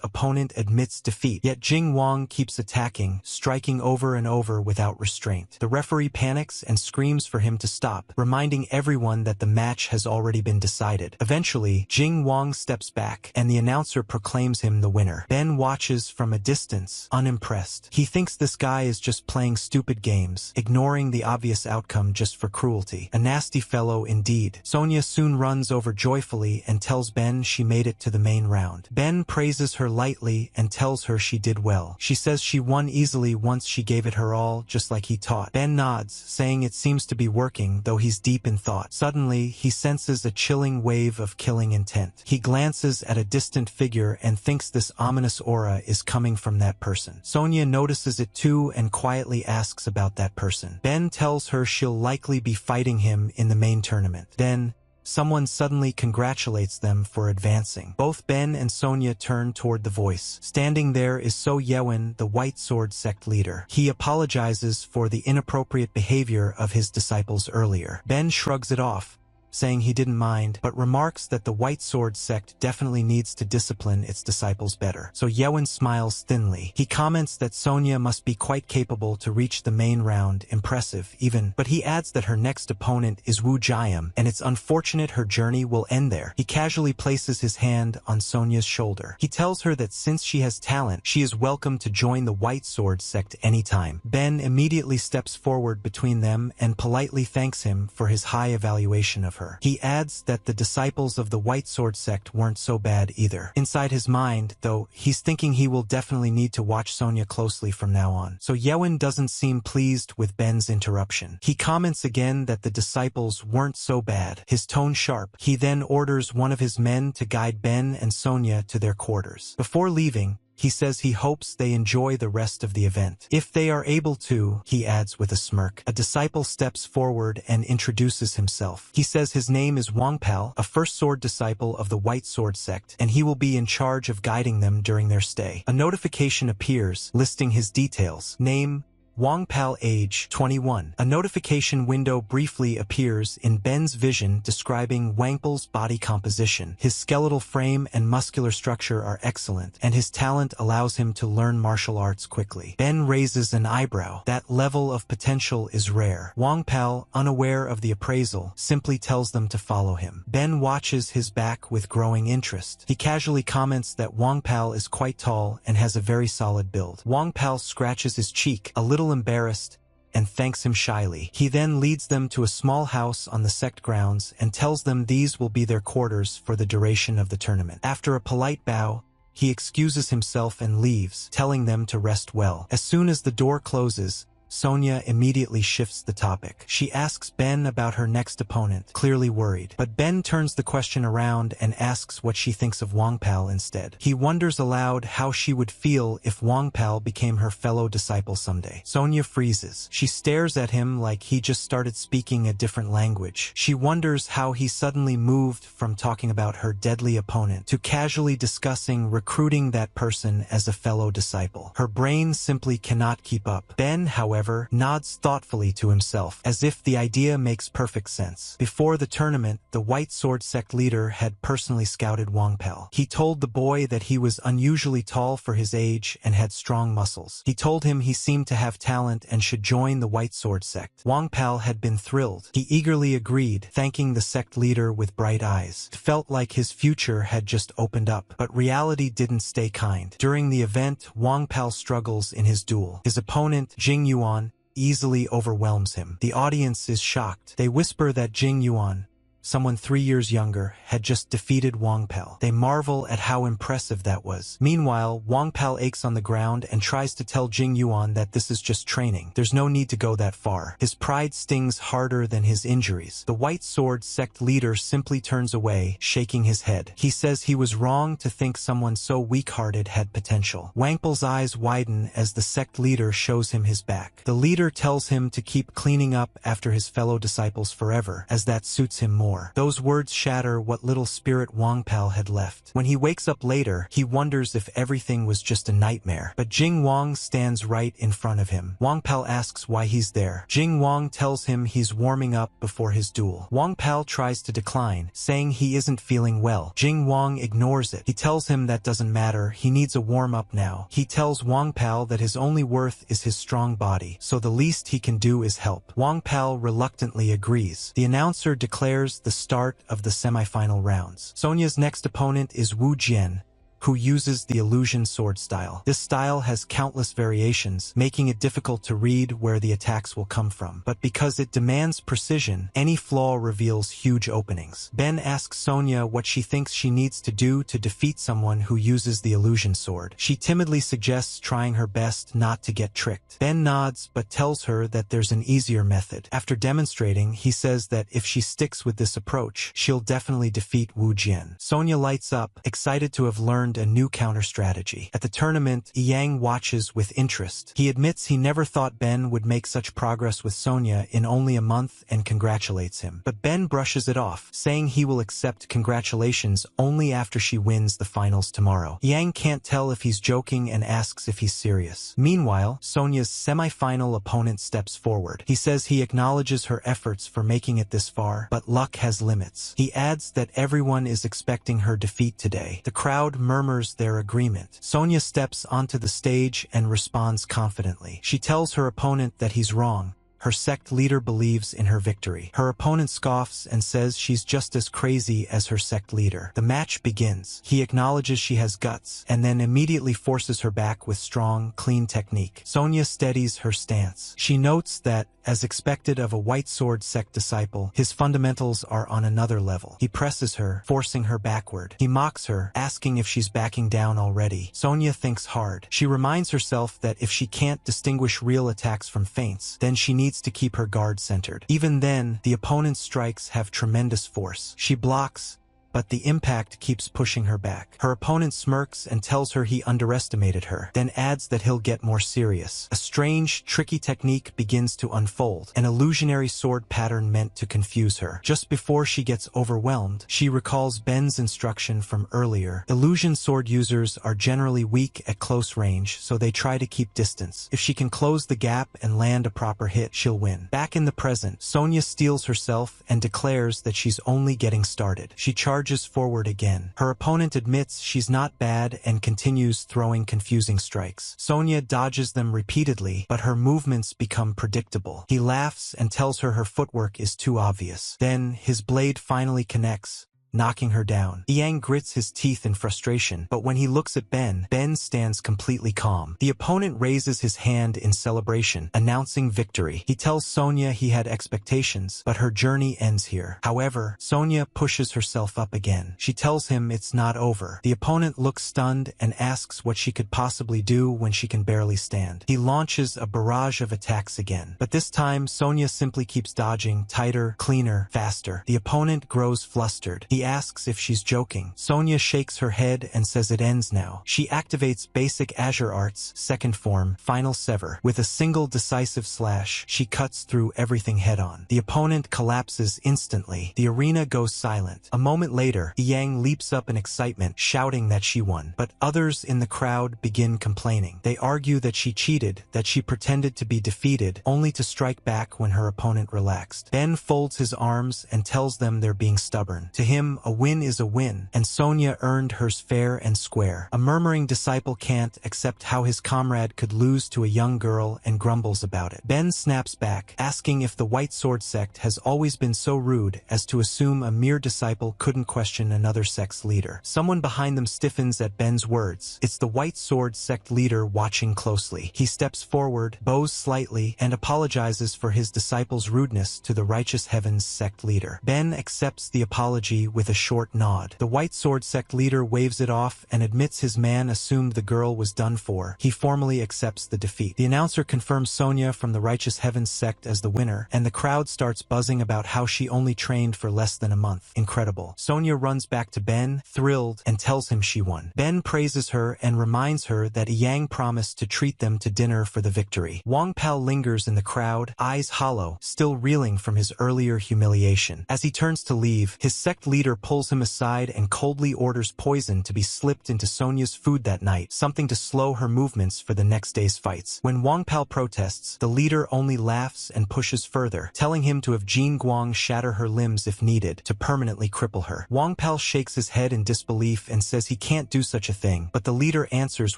opponent admits defeat, yet Jing Wang keeps attacking, striking over and over without restraint. The referee panics and screams for him to stop, reminding everyone that the match has already been decided. Eventually, Jing Wang steps back, and the announcer proclaims him the winner. Ben watches from a distance, unimpressed. He thinks this guy is just playing stupid games, ignoring the obvious outcome just for cruelty. A nasty fellow indeed. Sonia soon runs over joyfully and tells Ben she made it to the main round. Ben praises her lightly and tells her she did well. She says she won easily once she gave it her all, just like he taught. Ben nods, saying it seems to be working, though he's deep in thought. Suddenly, he senses a chilling wave of killing intent. He glances at a distant figure and thinks this ominous aura is coming from that person. Sonia notices it too and quietly asks about that person. Ben tells her she'll likely be fighting him in the main tournament. Then, someone suddenly congratulates them for advancing. Both Ben and Sonia turn toward the voice. Standing there is So Yewon, the White Sword sect leader. He apologizes for the inappropriate behavior of his disciples earlier. Ben shrugs it off, saying he didn't mind, but remarks that the White Sword sect definitely needs to discipline its disciples better. So Yewon smiles thinly. He comments that Sonia must be quite capable to reach the main round, impressive even, but he adds that her next opponent is Wu Jiam, and it's unfortunate her journey will end there. He casually places his hand on Sonia's shoulder. He tells her that since she has talent, she is welcome to join the White Sword sect anytime. Ben immediately steps forward between them and politely thanks him for his high evaluation of her. He adds that the disciples of the White Sword sect weren't so bad either. Inside his mind, though, he's thinking he will definitely need to watch Sonia closely from now on. So Yewon doesn't seem pleased with Ben's interruption. He comments again that the disciples weren't so bad, his tone sharp. He then orders one of his men to guide Ben and Sonia to their quarters. Before leaving, he says he hopes they enjoy the rest of the event. If they are able to, he adds with a smirk. A disciple steps forward and introduces himself. He says his name is Wang Pal, a first sword disciple of the White Sword sect, and he will be in charge of guiding them during their stay. A notification appears, listing his details. Name, Wang Pal, age 21. A notification window briefly appears in Ben's vision describing Wang Pal's body composition. His skeletal frame and muscular structure are excellent, and his talent allows him to learn martial arts quickly. Ben raises an eyebrow. That level of potential is rare. Wang Pal, unaware of the appraisal, simply tells them to follow him. Ben watches his back with growing interest. He casually comments that Wang Pal is quite tall and has a very solid build. Wang Pal scratches his cheek, a little embarrassed, and thanks him shyly. He then leads them to a small house on the sect grounds and tells them these will be their quarters for the duration of the tournament. After a polite bow, he excuses himself and leaves, telling them to rest well. As soon as the door closes, Sonia immediately shifts the topic. She asks Ben about her next opponent, clearly worried. But Ben turns the question around and asks what she thinks of Wangpal instead. He wonders aloud how she would feel if Wangpal became her fellow disciple someday. Sonia freezes. She stares at him like he just started speaking a different language. She wonders how he suddenly moved from talking about her deadly opponent to casually discussing recruiting that person as a fellow disciple. Her brain simply cannot keep up. Ben, however, nods thoughtfully to himself, as if the idea makes perfect sense. Before the tournament, the White Sword sect leader had personally scouted Wangpal. He told the boy that he was unusually tall for his age and had strong muscles. He told him he seemed to have talent and should join the White Sword sect. Wangpal had been thrilled. He eagerly agreed, thanking the sect leader with bright eyes. It felt like his future had just opened up, but reality didn't stay kind. During the event, Wangpal struggles in his duel. His opponent, Jing Yuan, easily overwhelms him. The audience is shocked. They whisper that Jing Yuan, someone 3 years younger, had just defeated Wangpal. They marvel at how impressive that was. Meanwhile, Wangpal aches on the ground and tries to tell Jing Yuan that this is just training. There's no need to go that far. His pride stings harder than his injuries. The White Sword sect leader simply turns away, shaking his head. He says he was wrong to think someone so weak-hearted had potential. Wangpal's eyes widen as the sect leader shows him his back. The leader tells him to keep cleaning up after his fellow disciples forever, as that suits him more. Those words shatter what little spirit Wangpal had left. When he wakes up later, he wonders if everything was just a nightmare. But Jing Wang stands right in front of him. Wangpal asks why he's there. Jing Wang tells him he's warming up before his duel. Wangpal tries to decline, saying he isn't feeling well. Jing Wang ignores it. He tells him that doesn't matter, he needs a warm-up now. He tells Wangpal that his only worth is his strong body, so the least he can do is help. Wangpal reluctantly agrees. The announcer declares the start of the semi-final rounds. Sonia's next opponent is Wu Jian, who uses the illusion sword style. This style has countless variations, making it difficult to read where the attacks will come from. But because it demands precision, any flaw reveals huge openings. Ben asks Sonia what she thinks she needs to do to defeat someone who uses the illusion sword. She timidly suggests trying her best not to get tricked. Ben nods but tells her that there's an easier method. After demonstrating, he says that if she sticks with this approach, she'll definitely defeat Wu Jian. Sonia lights up, excited to have learned a new counter-strategy. At the tournament, Yang watches with interest. He admits he never thought Ben would make such progress with Sonia in only a month and congratulates him. But Ben brushes it off, saying he will accept congratulations only after she wins the finals tomorrow. Yang can't tell if he's joking and asks if he's serious. Meanwhile, Sonia's semi-final opponent steps forward. He says he acknowledges her efforts for making it this far, but luck has limits. He adds that everyone is expecting her defeat today. The crowd murmurs their agreement. Sonia steps onto the stage and responds confidently. She tells her opponent that he's wrong. Her sect leader believes in her victory. Her opponent scoffs and says she's just as crazy as her sect leader. The match begins. He acknowledges she has guts, and then immediately forces her back with strong, clean technique. Sonia steadies her stance. She notes that, as expected of a White Sword sect disciple, his fundamentals are on another level. He presses her, forcing her backward. He mocks her, asking if she's backing down already. Sonia thinks hard. She reminds herself that if she can't distinguish real attacks from feints, then she needs to keep her guard centered. Even then, the opponent's strikes have tremendous force. She blocks, but the impact keeps pushing her back. Her opponent smirks and tells her he underestimated her, then adds that he'll get more serious. A strange, tricky technique begins to unfold, an illusionary sword pattern meant to confuse her. Just before she gets overwhelmed, she recalls Ben's instruction from earlier. Illusion sword users are generally weak at close range, so they try to keep distance. If she can close the gap and land a proper hit, she'll win. Back in the present, Sonia steels herself and declares that she's only getting started. She charges forward again. Her opponent admits she's not bad and continues throwing confusing strikes. Sonia dodges them repeatedly, but her movements become predictable. He laughs and tells her footwork is too obvious. Then, his blade finally connects, knocking her down. Yang grits his teeth in frustration, but when he looks at Ben, Ben stands completely calm. The opponent raises his hand in celebration, announcing victory. He tells Sonia he had expectations, but her journey ends here. However, Sonia pushes herself up again. She tells him it's not over. The opponent looks stunned and asks what she could possibly do when she can barely stand. He launches a barrage of attacks again, but this time Sonia simply keeps dodging, tighter, cleaner, faster. The opponent grows flustered. He asks if she's joking. Sonia shakes her head and says it ends now. She activates basic Azure Arts, second form, Final Sever. With a single decisive slash, she cuts through everything head-on. The opponent collapses instantly. The arena goes silent. A moment later, Yang leaps up in excitement, shouting that she won. But others in the crowd begin complaining. They argue that she cheated, that she pretended to be defeated, only to strike back when her opponent relaxed. Ben folds his arms and tells them they're being stubborn. To him, a win is a win, and Sonia earned hers fair and square. A murmuring disciple can't accept how his comrade could lose to a young girl and grumbles about it. Ben snaps back, asking if the White Sword sect has always been so rude as to assume a mere disciple couldn't question another sect's leader. Someone behind them stiffens at Ben's words. It's the White Sword sect leader watching closely. He steps forward, bows slightly, and apologizes for his disciple's rudeness to the Righteous Heavens sect leader. Ben accepts the apology with a short nod. The White Sword sect leader waves it off and admits his man assumed the girl was done for. He formally accepts the defeat. The announcer confirms Sonia from the Righteous Heavens sect as the winner, and the crowd starts buzzing about how she only trained for less than a month. Incredible. Sonia runs back to Ben, thrilled, and tells him she won. Ben praises her and reminds her that Yang promised to treat them to dinner for the victory. Wang Pao lingers in the crowd, eyes hollow, still reeling from his earlier humiliation. As he turns to leave, his sect leader pulls him aside and coldly orders poison to be slipped into Sonia's food that night, something to slow her movements for the next day's fights. When Wang Pao protests, the leader only laughs and pushes further, telling him to have Jin Guang shatter her limbs if needed, to permanently cripple her. Wang Pao shakes his head in disbelief and says he can't do such a thing, but the leader answers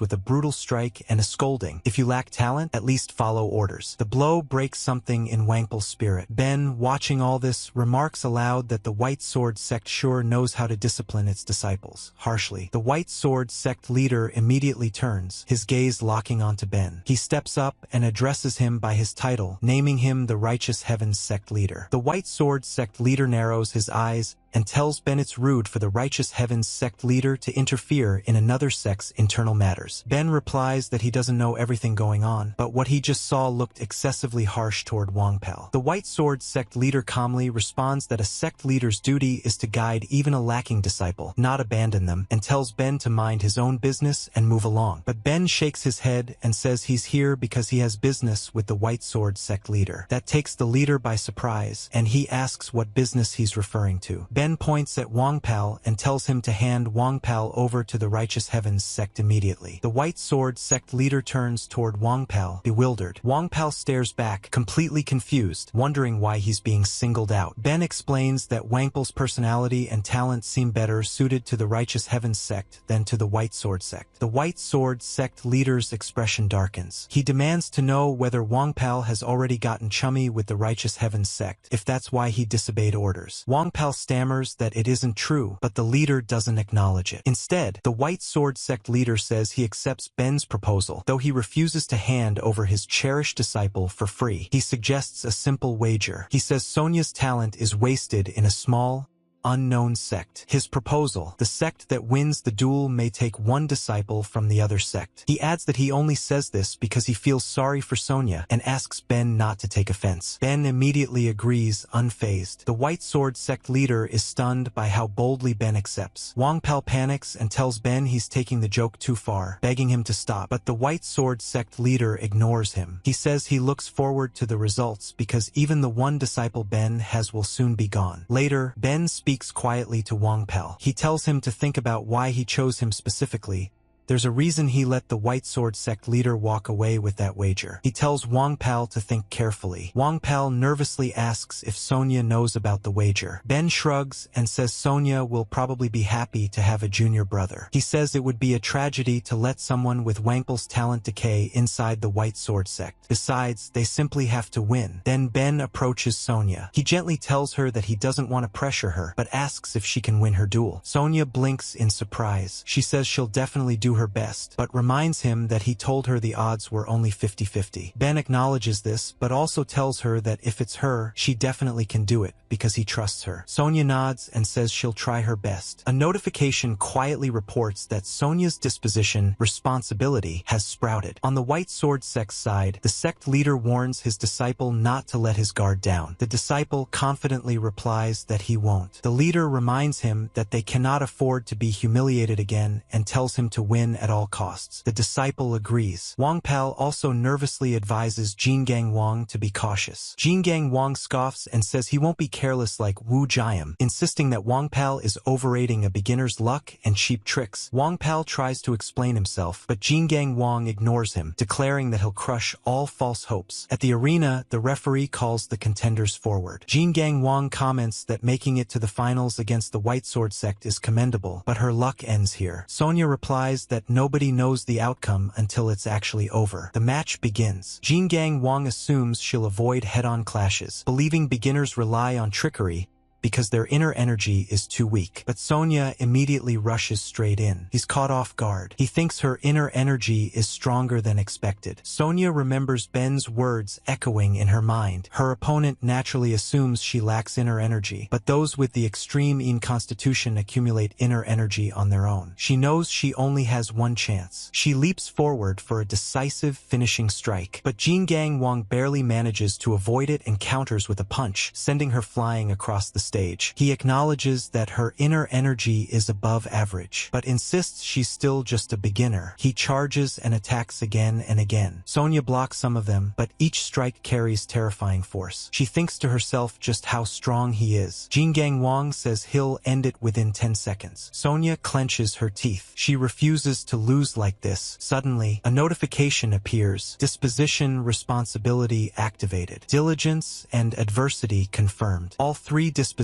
with a brutal strike and a scolding. If you lack talent, at least follow orders. The blow breaks something in Wang Pao's spirit. Ben, watching all this, remarks aloud that the White Sword sect sure knows how to discipline its disciples. Harshly, the White Sword sect leader immediately turns, his gaze locking onto Ben. He steps up and addresses him by his title, naming him the Righteous Heavens sect leader. The White Sword sect leader narrows his eyes and tells Ben it's rude for the Righteous Heavens sect leader to interfere in another sect's internal matters. Ben replies that he doesn't know everything going on, but what he just saw looked excessively harsh toward Wang Pao. The White Sword sect leader calmly responds that a sect leader's duty is to guide even a lacking disciple, not abandon them, and tells Ben to mind his own business and move along. But Ben shakes his head and says he's here because he has business with the White Sword sect leader. That takes the leader by surprise, and he asks what business he's referring to. Ben points at Wang Pao and tells him to hand Wang Pao over to the Righteous Heavens sect immediately. The White Sword sect leader turns toward Wang Pao, bewildered. Wang Pao stares back, completely confused, wondering why he's being singled out. Ben explains that Wang Pao's personality and talent seem better suited to the Righteous Heavens sect than to the White Sword sect. The White Sword sect leader's expression darkens. He demands to know whether Wang Pao has already gotten chummy with the Righteous Heavens sect, if that's why he disobeyed orders. Wang Pao stammers that it isn't true, but the leader doesn't acknowledge it. Instead, the White Sword sect leader says he accepts Ben's proposal, though he refuses to hand over his cherished disciple for free. He suggests a simple wager. He says Sonia's talent is wasted in a small, unknown sect. His proposal, the sect that wins the duel may take one disciple from the other sect. He adds that he only says this because he feels sorry for Sonia and asks Ben not to take offense. Ben immediately agrees, unfazed. The White Sword sect leader is stunned by how boldly Ben accepts. Wang Pao panics and tells Ben he's taking the joke too far, begging him to stop, but the White Sword sect leader ignores him. He says he looks forward to the results because even the one disciple Ben has will soon be gone. Later, Ben speaks quietly to Wang Pao. He tells him to think about why he chose him specifically, There's a reason he let the White Sword sect leader walk away with that wager. He tells Wang Pal to think carefully. Wang Pal nervously asks if Sonia knows about the wager. Ben shrugs and says Sonia will probably be happy to have a junior brother. He says it would be a tragedy to let someone with Wang Pal's talent decay inside the White Sword sect. Besides, they simply have to win. Then Ben approaches Sonia. He gently tells her that he doesn't want to pressure her, but asks if she can win her duel. Sonia blinks in surprise. She says she'll definitely do her best, but reminds him that he told her the odds were only 50-50. Ben acknowledges this, but also tells her that if it's her, she definitely can do it, because he trusts her. Sonia nods and says she'll try her best. A notification quietly reports that Sonia's disposition, responsibility, has sprouted. On the White Sword sect's side, the sect leader warns his disciple not to let his guard down. The disciple confidently replies that he won't. The leader reminds him that they cannot afford to be humiliated again and tells him to win at all costs. The disciple agrees. Wang Pal also nervously advises Jingang Wang to be cautious. Jingang Wang scoffs and says he won't be careless like Wu Jiam, insisting that Wang Pal is overrating a beginner's luck and cheap tricks. Wang Pal tries to explain himself, but Jingang Wang ignores him, declaring that he'll crush all false hopes. At the arena, the referee calls the contenders forward. Jingang Wang comments that making it to the finals against the White Sword sect is commendable, but her luck ends here. Sonia replies that nobody knows the outcome until it's actually over. The match begins. Jingang Wang assumes she'll avoid head-on clashes, believing beginners rely on trickery because their inner energy is too weak. But Sonia immediately rushes straight in. He's caught off guard. He thinks her inner energy is stronger than expected. Sonia remembers Ben's words echoing in her mind. Her opponent naturally assumes she lacks inner energy, but those with the extreme Yin constitution accumulate inner energy on their own. She knows she only has one chance. She leaps forward for a decisive finishing strike, but Jingang Wang barely manages to avoid it and counters with a punch, sending her flying across the stage. He acknowledges that her inner energy is above average, but insists she's still just a beginner. He charges and attacks again and again. Sonia blocks some of them, but each strike carries terrifying force. She thinks to herself just how strong he is. Jingang Wang says he'll end it within 10 seconds. Sonia clenches her teeth. She refuses to lose like this. Suddenly, a notification appears. Disposition responsibility activated. Diligence and adversity confirmed. All three dispositions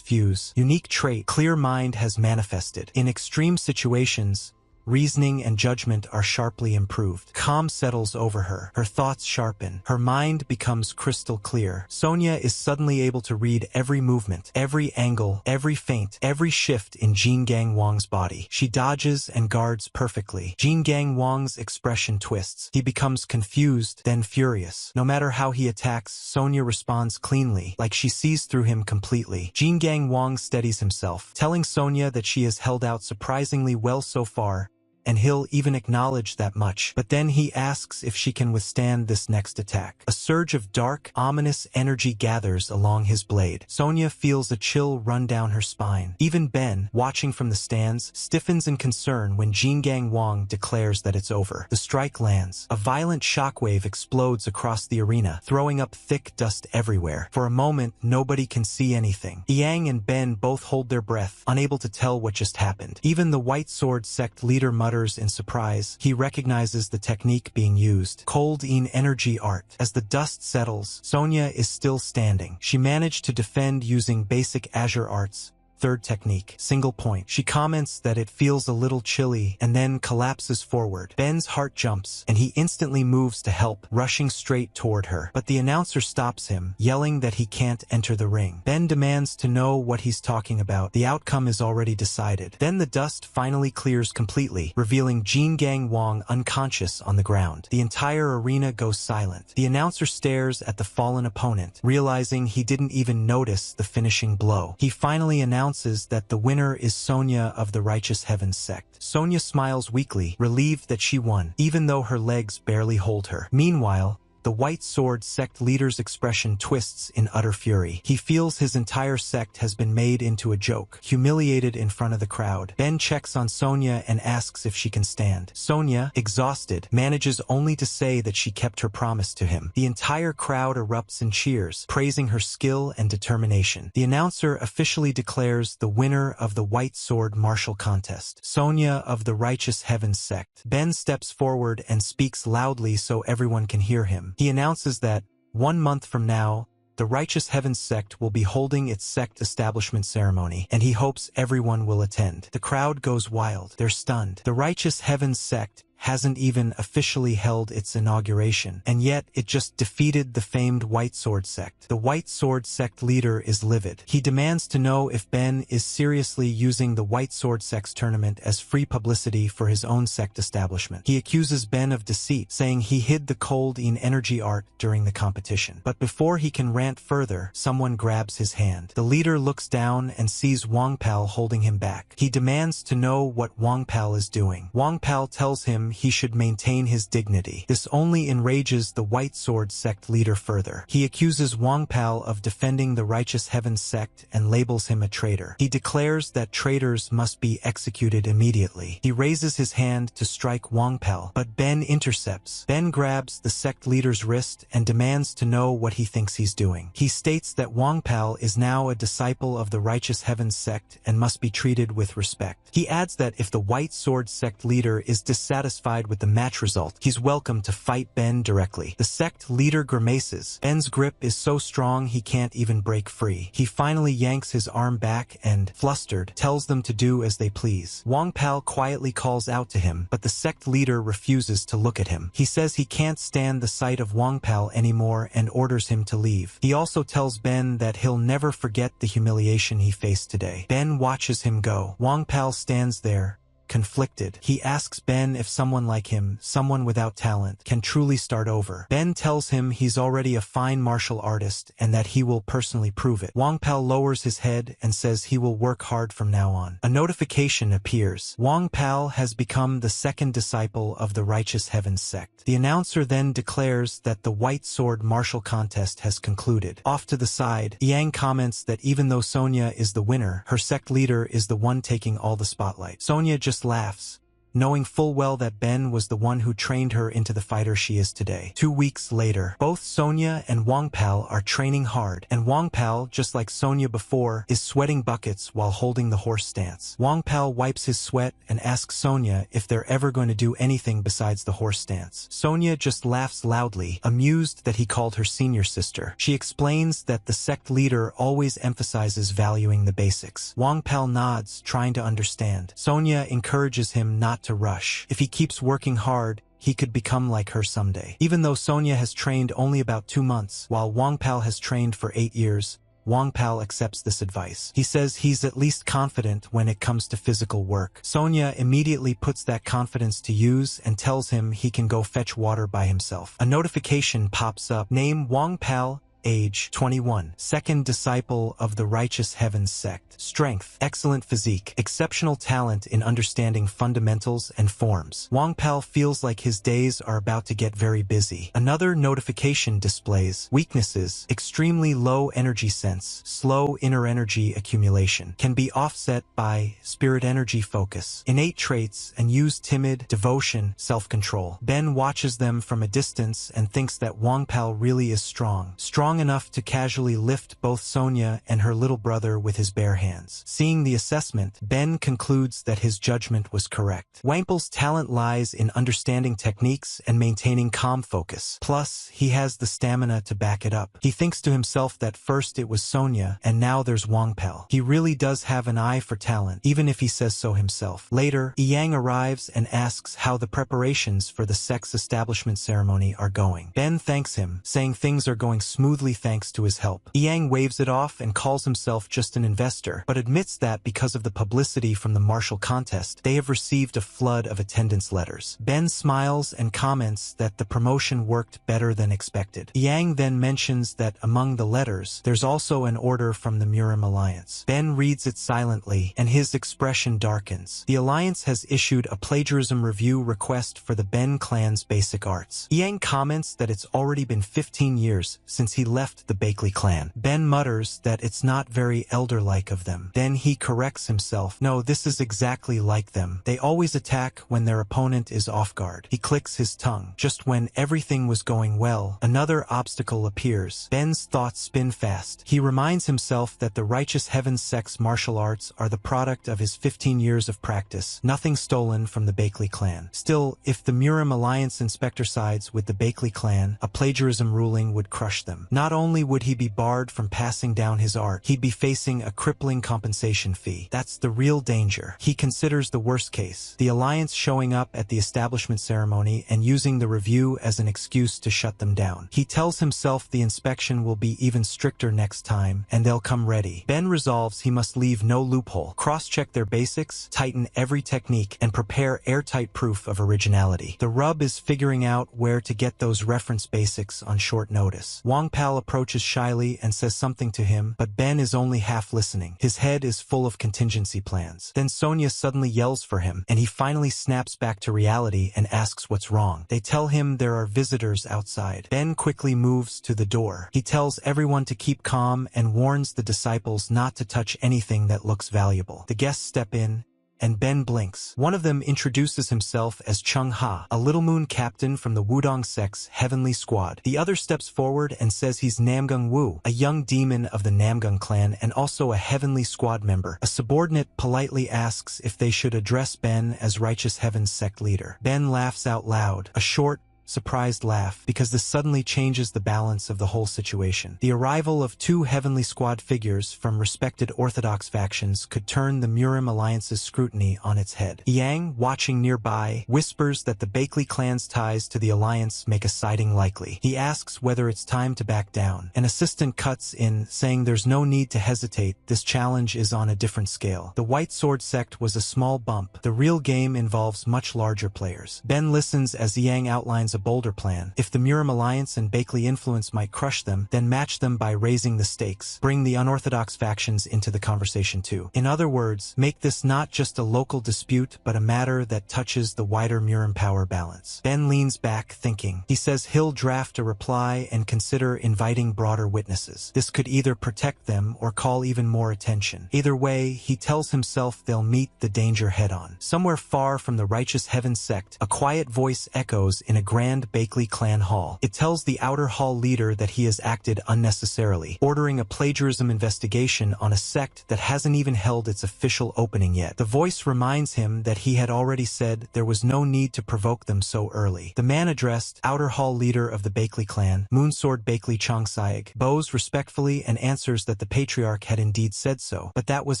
fuse. Unique trait, clear mind has manifested. In extreme situations, reasoning and judgment are sharply improved. Calm settles over her. Her thoughts sharpen. Her mind becomes crystal clear. Sonia is suddenly able to read every movement, every angle, every feint, every shift in Jingang Wang's body. She dodges and guards perfectly. Jingang Wang's expression twists. He becomes confused, then furious. No matter how he attacks, Sonia responds cleanly, like she sees through him completely. Jingang Wang steadies himself, telling Sonia that she has held out surprisingly well so far, and he'll even acknowledge that much. But then he asks if she can withstand this next attack. A surge of dark, ominous energy gathers along his blade. Sonia feels a chill run down her spine. Even Ben, watching from the stands, stiffens in concern when Jingang Wang declares that it's over. The strike lands. A violent shockwave explodes across the arena, throwing up thick dust everywhere. For a moment, nobody can see anything. Yang and Ben both hold their breath, unable to tell what just happened. Even the White Sword sect leader mutters in surprise. He recognizes the technique being used. Cold Yin energy art. As the dust settles, Sonia is still standing. She managed to defend using basic Azure arts. Third technique, single point. She comments that it feels a little chilly and then collapses forward. Ben's heart jumps and he instantly moves to help, rushing straight toward her. But the announcer stops him, yelling that he can't enter the ring. Ben demands to know what he's talking about. The outcome is already decided. Then the dust finally clears completely, revealing Jingang Wang unconscious on the ground. The entire arena goes silent. The announcer stares at the fallen opponent, realizing he didn't even notice the finishing blow. He finally announces that the winner is Sonia of the Righteous Heavens sect. Sonia smiles weakly, relieved that she won, even though her legs barely hold her. Meanwhile, the White Sword sect leader's expression twists in utter fury. He feels his entire sect has been made into a joke, humiliated in front of the crowd. Ben checks on Sonia and asks if she can stand. Sonia, exhausted, manages only to say that she kept her promise to him. The entire crowd erupts in cheers, praising her skill and determination. The announcer officially declares the winner of the White Sword martial contest, Sonia of the Righteous Heavens sect. Ben steps forward and speaks loudly so everyone can hear him. He announces that, 1 month from now, the Righteous Heavens sect will be holding its sect establishment ceremony, and he hopes everyone will attend. The crowd goes wild. They're stunned. The Righteous Heavens sect hasn't even officially held its inauguration, and yet it just defeated the famed White Sword sect. The White Sword sect leader is livid. He demands to know if Ben is seriously using the White Sword sect's tournament as free publicity for his own sect establishment. He accuses Ben of deceit, saying he hid the cold energy art during the competition. But before he can rant further, someone grabs his hand. The leader looks down and sees Wang Pal holding him back. He demands to know what Wang Pal is doing. Wang Pal tells him he should maintain his dignity. This only enrages the White Sword sect leader further. He accuses Wang Pal of defending the Righteous Heavens sect and labels him a traitor. He declares that traitors must be executed immediately. He raises his hand to strike Wang Pal, but Ben intercepts. Ben grabs the sect leader's wrist and demands to know what he thinks he's doing. He states that Wang Pal is now a disciple of the Righteous Heavens sect and must be treated with respect. He adds that if the White Sword sect leader is dissatisfied with the match result, he's welcome to fight Ben directly. The sect leader grimaces. Ben's grip is so strong he can't even break free. He finally yanks his arm back and, flustered, tells them to do as they please. Wang Pal quietly calls out to him, but the sect leader refuses to look at him. He says he can't stand the sight of Wang Pal anymore and orders him to leave. He also tells Ben that he'll never forget the humiliation he faced today. Ben watches him go. Wang Pal stands there, conflicted. He asks Ben if someone like him, someone without talent, can truly start over. Ben tells him he's already a fine martial artist and that he will personally prove it. Wang Pal lowers his head and says he will work hard from now on. A notification appears. Wang Pal has become the second disciple of the Righteous Heavens sect. The announcer then declares that the White Sword martial contest has concluded. Off to the side, Yang comments that even though Sonia is the winner, her sect leader is the one taking all the spotlight. Sonia just laughs, knowing full well that Ben was the one who trained her into the fighter she is today. 2 weeks later, both Sonia and Wang Pal are training hard, and Wang Pal, just like Sonia before, is sweating buckets while holding the horse stance. Wang Pal wipes his sweat and asks Sonia if they're ever going to do anything besides the horse stance. Sonia just laughs loudly, amused that he called her senior sister. She explains that the sect leader always emphasizes valuing the basics. Wang Pal nods, trying to understand. Sonia encourages him not to rush. If he keeps working hard, he could become like her someday. Even though Sonia has trained only about 2 months, while Wang Pal has trained for 8 years, Wang Pal accepts this advice. He says he's at least confident when it comes to physical work. Sonia immediately puts that confidence to use and tells him he can go fetch water by himself. A notification pops up. Name Wang Pal, age 21, second disciple of the Righteous Heavens sect. Strength, excellent physique, exceptional talent in understanding fundamentals and forms. Wang Pal feels like his days are about to get very busy. Another notification displays weaknesses, extremely low energy sense, slow inner energy accumulation, can be offset by spirit energy focus, innate traits, and use timid, devotion, self-control. Ben watches them from a distance and thinks that Wang Pal really is strong enough to casually lift both Sonia and her little brother with his bare hands. Seeing the assessment, Ben concludes that his judgment was correct. Wang Pal's talent lies in understanding techniques and maintaining calm focus. Plus, he has the stamina to back it up. He thinks to himself that first it was Sonia, and now there's Wang Pal. He really does have an eye for talent, even if he says so himself. Later, Yang arrives and asks how the preparations for the sect's establishment ceremony are going. Ben thanks him, saying things are going smoothly naively thanks to his help. Yang waves it off and calls himself just an investor, but admits that because of the publicity from the martial contest, they have received a flood of attendance letters. Ben smiles and comments that the promotion worked better than expected. Yang then mentions that among the letters, there's also an order from the Murim Alliance. Ben reads it silently, and his expression darkens. The Alliance has issued a plagiarism review request for the Ben clan's basic arts. Yang comments that it's already been 15 years since he left the Bakley clan. Ben mutters that it's not very elder-like of them. Then he corrects himself. No, this is exactly like them. They always attack when their opponent is off guard. He clicks his tongue. Just when everything was going well, another obstacle appears. Ben's thoughts spin fast. He reminds himself that the Righteous Heaven's Sect's martial arts are the product of his 15 years of practice, nothing stolen from the Bakley clan. Still, if the Murim Alliance inspector sides with the Bakley clan, a plagiarism ruling would crush them. Not only would he be barred from passing down his art, he'd be facing a crippling compensation fee. That's the real danger. He considers the worst case, the Alliance showing up at the establishment ceremony and using the review as an excuse to shut them down. He tells himself the inspection will be even stricter next time, and they'll come ready. Ben resolves he must leave no loophole, cross-check their basics, tighten every technique, and prepare airtight proof of originality. The rub is figuring out where to get those reference basics on short notice. Wang Pal approaches shyly and says something to him, but Ben is only half listening. His head is full of contingency plans. Then Sonia suddenly yells for him, and he finally snaps back to reality and asks what's wrong. They tell him there are visitors outside. Ben quickly moves to the door. He tells everyone to keep calm and warns the disciples not to touch anything that looks valuable. The guests step in, and Ben blinks. One of them introduces himself as Chung Ha, a Little Moon captain from the Wudong sect's Heavenly Squad. The other steps forward and says he's Namgung Wu, a young demon of the Namgung clan and also a Heavenly Squad member. A subordinate politely asks if they should address Ben as Righteous Heaven's sect leader. Ben laughs out loud, a short, surprised laugh, because this suddenly changes the balance of the whole situation. The arrival of two Heavenly Squad figures from respected Orthodox factions could turn the Murim Alliance's scrutiny on its head. Yang, watching nearby, whispers that the Bakley clan's ties to the Alliance make a siding likely. He asks whether it's time to back down. An assistant cuts in, saying there's no need to hesitate, this challenge is on a different scale. The White Sword sect was a small bump. The real game involves much larger players. Ben listens as Yang outlines a bolder plan. If the Murim Alliance and Bakley influence might crush them, then match them by raising the stakes. Bring the unorthodox factions into the conversation too. In other words, make this not just a local dispute, but a matter that touches the wider Murim power balance. Ben leans back, thinking. He says he'll draft a reply and consider inviting broader witnesses. This could either protect them or call even more attention. Either way, he tells himself they'll meet the danger head-on. Somewhere far from the Righteous Heaven sect, a quiet voice echoes in a grand Bakley clan hall. It tells the outer hall leader that he has acted unnecessarily, ordering a plagiarism investigation on a sect that hasn't even held its official opening yet. The voice reminds him that he had already said there was no need to provoke them so early. The man addressed, outer hall leader of the Bakley clan, Moonsword Bakley Chongsaig, bows respectfully and answers that the patriarch had indeed said so, but that was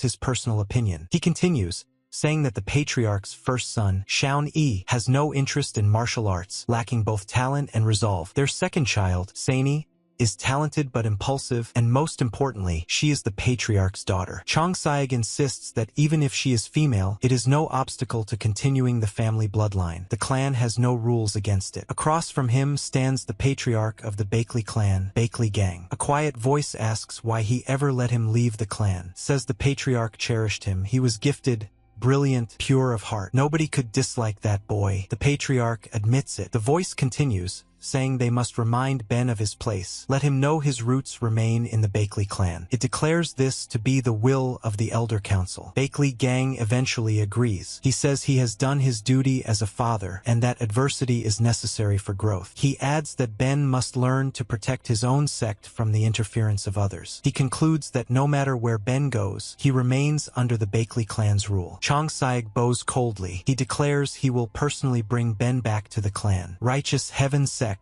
his personal opinion. He continues, saying that the patriarch's first son, Shaun Yi, has no interest in martial arts, lacking both talent and resolve. Their second child, Saini, is talented but impulsive, and most importantly, she is the patriarch's daughter. Chongsaig insists that even if she is female, it is no obstacle to continuing the family bloodline. The clan has no rules against it. Across from him stands the patriarch of the Bakley clan, Bakley Gang. A quiet voice asks why he ever let him leave the clan. Says the patriarch cherished him. He was gifted, brilliant, pure of heart. Nobody could dislike that boy. The patriarch admits it. The voice continues, saying they must remind Ben of his place. Let him know his roots remain in the Bakley clan. It declares this to be the will of the Elder Council. Bakley Gang eventually agrees. He says he has done his duty as a father and that adversity is necessary for growth. He adds that Ben must learn to protect his own sect from the interference of others. He concludes that no matter where Ben goes, he remains under the Bakley clan's rule. Chongsaig bows coldly. He declares he will personally bring Ben back to the clan. Righteous Heaven sect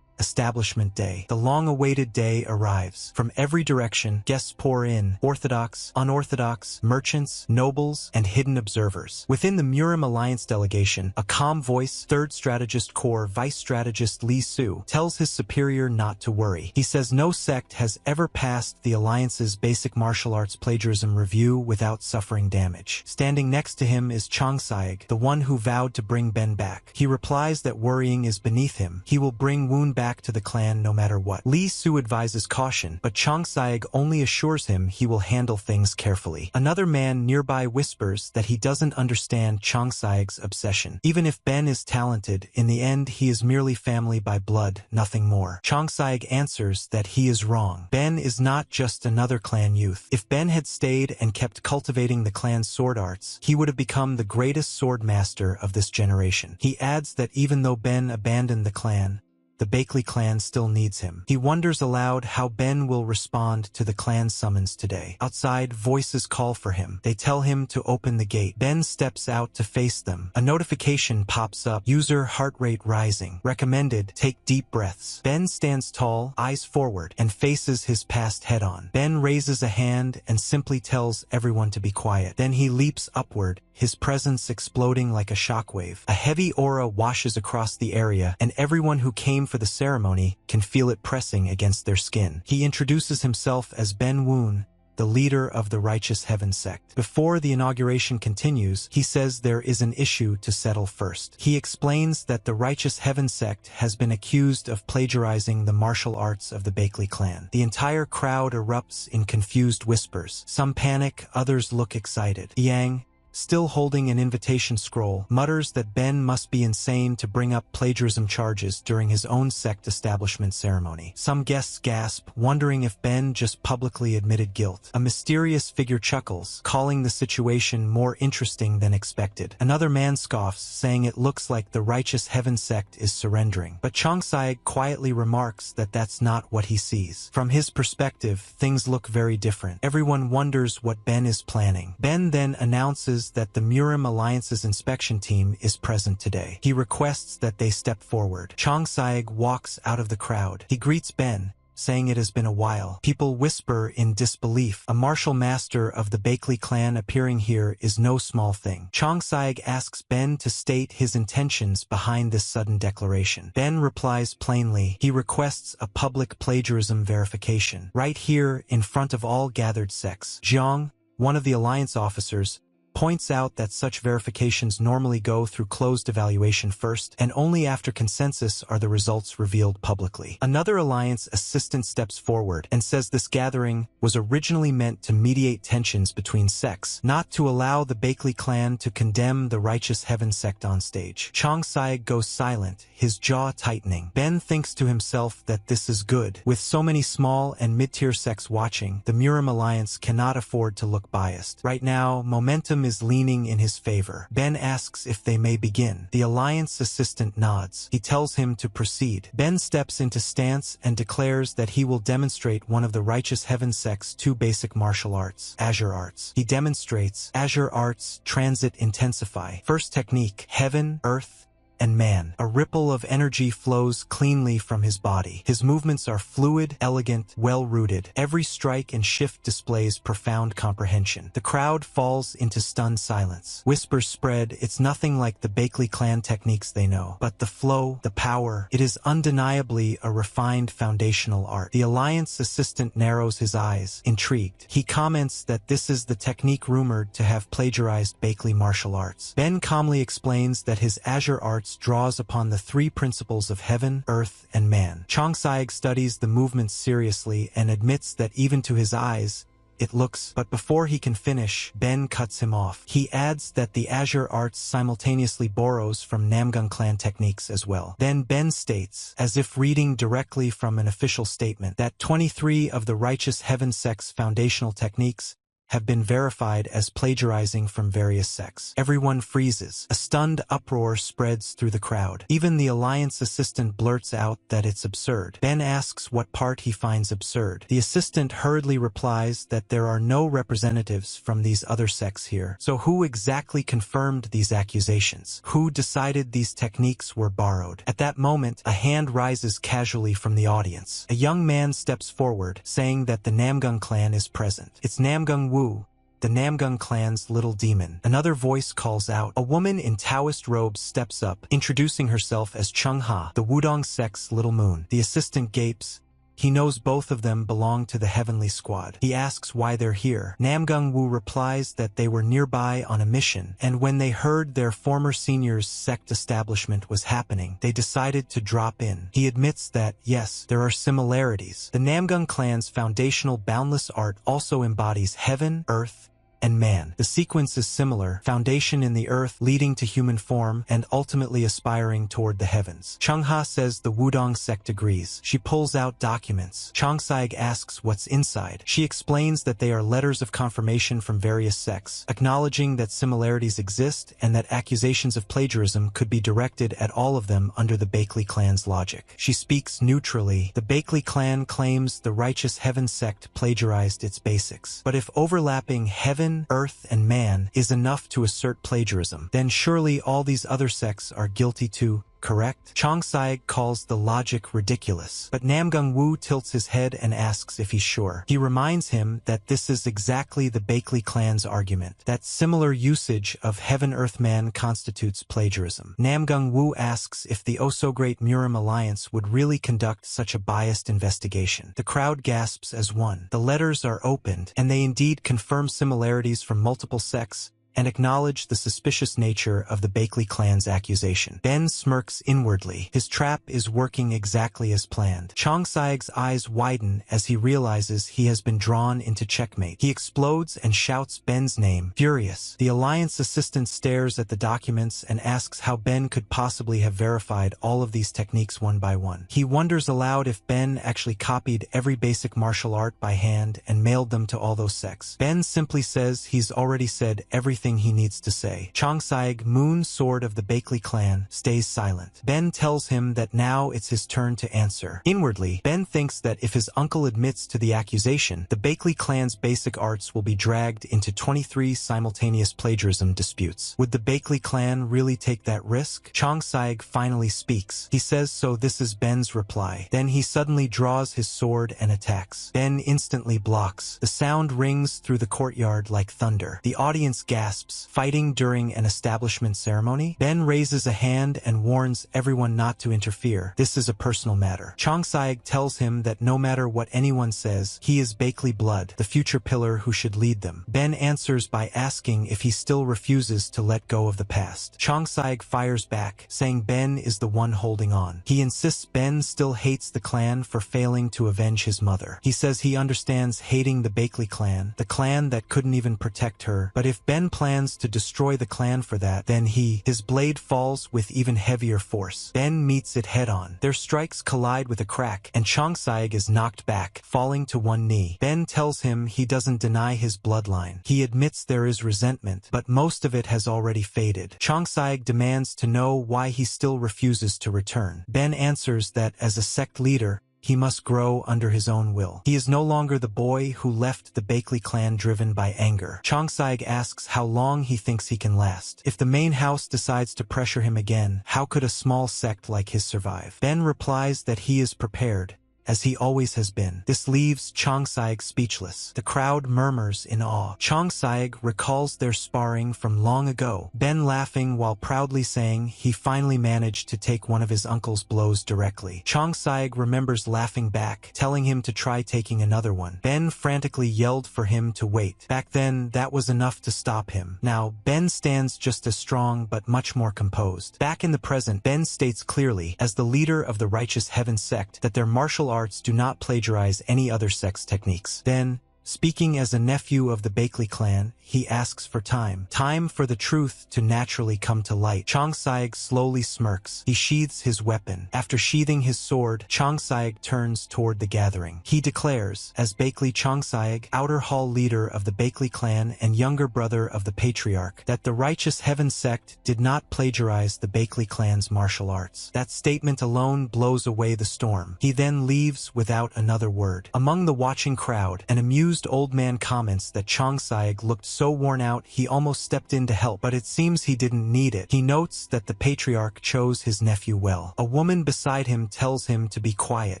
Establishment Day. The long-awaited day arrives. From every direction, guests pour in, orthodox, unorthodox, merchants, nobles, and hidden observers. Within the Murim Alliance delegation, a calm voice, Third Strategist Corps Vice Strategist Lee Su, tells his superior not to worry. He says no sect has ever passed the Alliance's basic martial arts plagiarism review without suffering damage. Standing next to him is Chang Saig, the one who vowed to bring Ben back. He replies that worrying is beneath him. He will bring Woon back to the clan no matter what. Lee Su advises caution, but Chang Saig only assures him he will handle things carefully. Another man nearby whispers that he doesn't understand Chang Saig's obsession. Even if Ben is talented, in the end he is merely family by blood, nothing more. Chang Saig answers that he is wrong. Ben is not just another clan youth. If Ben had stayed and kept cultivating the clan's sword arts, he would have become the greatest sword master of this generation. He adds that even though Ben abandoned the clan, the Bakley clan still needs him. He wonders aloud how Ben will respond to the clan's summons today. Outside, voices call for him. They tell him to open the gate. Ben steps out to face them. A notification pops up. User heart rate rising. Recommended, take deep breaths. Ben stands tall, eyes forward, and faces his past head-on. Ben raises a hand and simply tells everyone to be quiet. Then he leaps upward, his presence exploding like a shockwave. A heavy aura washes across the area, and everyone who came for the ceremony can feel it pressing against their skin. He introduces himself as Ben Woon, the leader of the Righteous Heaven sect. Before the inauguration continues, he says there is an issue to settle first. He explains that the Righteous Heaven sect has been accused of plagiarizing the martial arts of the Bakley clan. The entire crowd erupts in confused whispers. Some panic, others look excited. Yang, still holding an invitation scroll, mutters that Ben must be insane to bring up plagiarism charges during his own sect establishment ceremony. Some guests gasp, wondering if Ben just publicly admitted guilt. A mysterious figure chuckles, calling the situation more interesting than expected. Another man scoffs, saying it looks like the Righteous Heaven sect is surrendering. But Chang Saig quietly remarks that that's not what he sees. From his perspective, things look very different. Everyone wonders what Ben is planning. Ben then announces that the Murim Alliance's inspection team is present today. He requests that they step forward. Chang Saig walks out of the crowd. He greets Ben, saying it has been a while. People whisper in disbelief. A martial master of the Bakley clan appearing here is no small thing. Chang Saig asks Ben to state his intentions behind this sudden declaration. Ben replies plainly. He requests a public plagiarism verification. Right here, in front of all gathered sects. Jiang, one of the Alliance officers, points out that such verifications normally go through closed evaluation first, and only after consensus are the results revealed publicly. Another Alliance assistant steps forward and says this gathering was originally meant to mediate tensions between sects, not to allow the Bakley clan to condemn the Righteous Heaven sect on stage. Chang Saig goes silent, his jaw tightening. Ben thinks to himself that this is good. With so many small and mid-tier sects watching, the Murim Alliance cannot afford to look biased. Right now, momentum is leaning in his favor. Ben asks if they may begin. The Alliance assistant nods. He tells him to proceed. Ben steps into stance and declares that he will demonstrate one of the Righteous Heaven sect's two basic martial arts, Azure Arts. He demonstrates Azure Arts Transit Intensify. First technique, Heaven, Earth, and Man. A ripple of energy flows cleanly from his body. His movements are fluid, elegant, well-rooted. Every strike and shift displays profound comprehension. The crowd falls into stunned silence. Whispers spread. It's nothing like the Bakley clan techniques they know. But the flow, the power, it is undeniably a refined foundational art. The Alliance assistant narrows his eyes, intrigued. He comments that this is the technique rumored to have plagiarized Bakley martial arts. Ben calmly explains that his Azure Arts draws upon the three principles of Heaven, Earth, and Man. Chang Saig studies the movements seriously and admits that even to his eyes, it looks, but before he can finish, Ben cuts him off. He adds that the Azure Arts simultaneously borrows from Namgung clan techniques as well. Then Ben states, as if reading directly from an official statement, that 23 of the Righteous Heaven sect's foundational techniques have been verified as plagiarizing from various sects. Everyone freezes. A stunned uproar spreads through the crowd. Even the Alliance assistant blurts out that it's absurd. Ben asks what part he finds absurd. The assistant hurriedly replies that there are no representatives from these other sects here. So who exactly confirmed these accusations? Who decided these techniques were borrowed? At that moment, a hand rises casually from the audience. A young man steps forward, saying that the Namgung clan is present. It's Namgung Wu, the Namgung clan's little demon. Another voice calls out. A woman in Taoist robes steps up, introducing herself as Chung Ha, the Wudong sect's little moon. The assistant gapes. He knows both of them belong to the Heavenly Squad. He asks why they're here. Namgung Wu replies that they were nearby on a mission, and when they heard their former senior's sect establishment was happening, they decided to drop in. He admits that, yes, there are similarities. The Namgung clan's foundational boundless art also embodies heaven, earth, and man. The sequence is similar, foundation in the earth leading to human form and ultimately aspiring toward the heavens. Chung Ha says the Wudong sect agrees. She pulls out documents. Chongsaig asks what's inside. She explains that they are letters of confirmation from various sects, acknowledging that similarities exist and that accusations of plagiarism could be directed at all of them under the Bakley clan's logic. She speaks neutrally. The Bakley clan claims the Righteous Heaven sect plagiarized its basics. But if overlapping heaven, earth, and man is enough to assert plagiarism, then surely all these other sects are guilty too, correct? Chongsaig calls the logic ridiculous, but Namgung Wu tilts his head and asks if he's sure. He reminds him that this is exactly the Bakley clan's argument, that similar usage of heaven-earth-man constitutes plagiarism. Namgung Wu asks if the oh-so-great Murim Alliance would really conduct such a biased investigation. The crowd gasps as one. The letters are opened, and they indeed confirm similarities from multiple sects, and acknowledge the suspicious nature of the Bakley clan's accusation. Ben smirks inwardly. His trap is working exactly as planned. Chongsaig's eyes widen as he realizes he has been drawn into checkmate. He explodes and shouts Ben's name, furious. The Alliance assistant stares at the documents and asks how Ben could possibly have verified all of these techniques one by one. He wonders aloud if Ben actually copied every basic martial art by hand and mailed them to all those sects. Ben simply says he's already said everything he needs to say. Chongsaig, moon sword of the Bakley clan, stays silent. Ben tells him that now it's his turn to answer. Inwardly, Ben thinks that if his uncle admits to the accusation, the Bakley clan's basic arts will be dragged into 23 simultaneous plagiarism disputes. Would the Bakley clan really take that risk? Chongsaig finally speaks. He says so. This is Ben's reply. Then he suddenly draws his sword and attacks. Ben instantly blocks. The sound rings through the courtyard like thunder. The audience gasps. Fighting during an establishment ceremony? Ben raises a hand and warns everyone not to interfere. This is a personal matter. Chongsaig tells him that no matter what anyone says, he is Bakley blood, the future pillar who should lead them. Ben answers by asking if he still refuses to let go of the past. Chongsaig fires back, saying Ben is the one holding on. He insists Ben still hates the clan for failing to avenge his mother. He says he understands hating the Bakley clan, the clan that couldn't even protect her, but if Ben plans to destroy the clan for that, then his blade falls with even heavier force. Ben meets it head-on. Their strikes collide with a crack, and Chongsaig is knocked back, falling to one knee. Ben tells him he doesn't deny his bloodline. He admits there is resentment, but most of it has already faded. Chongsaig demands to know why he still refuses to return. Ben answers that as a sect leader, he must grow under his own will. He is no longer the boy who left the Bakley clan driven by anger. Chongsaig asks how long he thinks he can last. If the main house decides to pressure him again, how could a small sect like his survive? Ben replies that he is prepared, as he always has been. This leaves Chongsaig speechless. The crowd murmurs in awe. Chongsaig recalls their sparring from long ago, Ben laughing while proudly saying he finally managed to take one of his uncle's blows directly. Chongsaig remembers laughing back, telling him to try taking another one. Ben frantically yelled for him to wait. Back then, that was enough to stop him. Now, Ben stands just as strong but much more composed. Back in the present, Ben states clearly, as the leader of the Righteous Heaven sect, that their martial arts do not plagiarize any other sect's techniques. Then, Speaking as a nephew of the Bakley clan, he asks for time. Time for the truth to naturally come to light. Chongsaig slowly smirks. He sheathes his weapon. After sheathing his sword, Chongsaig turns toward the gathering. He declares, as Bakley Chongsaig, outer hall leader of the Bakley clan and younger brother of the patriarch, that the righteous heaven sect did not plagiarize the Bakley clan's martial arts. That statement alone blows away the storm. He then leaves without another word. Among the watching crowd, an amused old man comments that Chongsaig looked so worn out he almost stepped in to help, but it seems he didn't need it. He notes that the patriarch chose his nephew well. A woman beside him tells him to be quiet,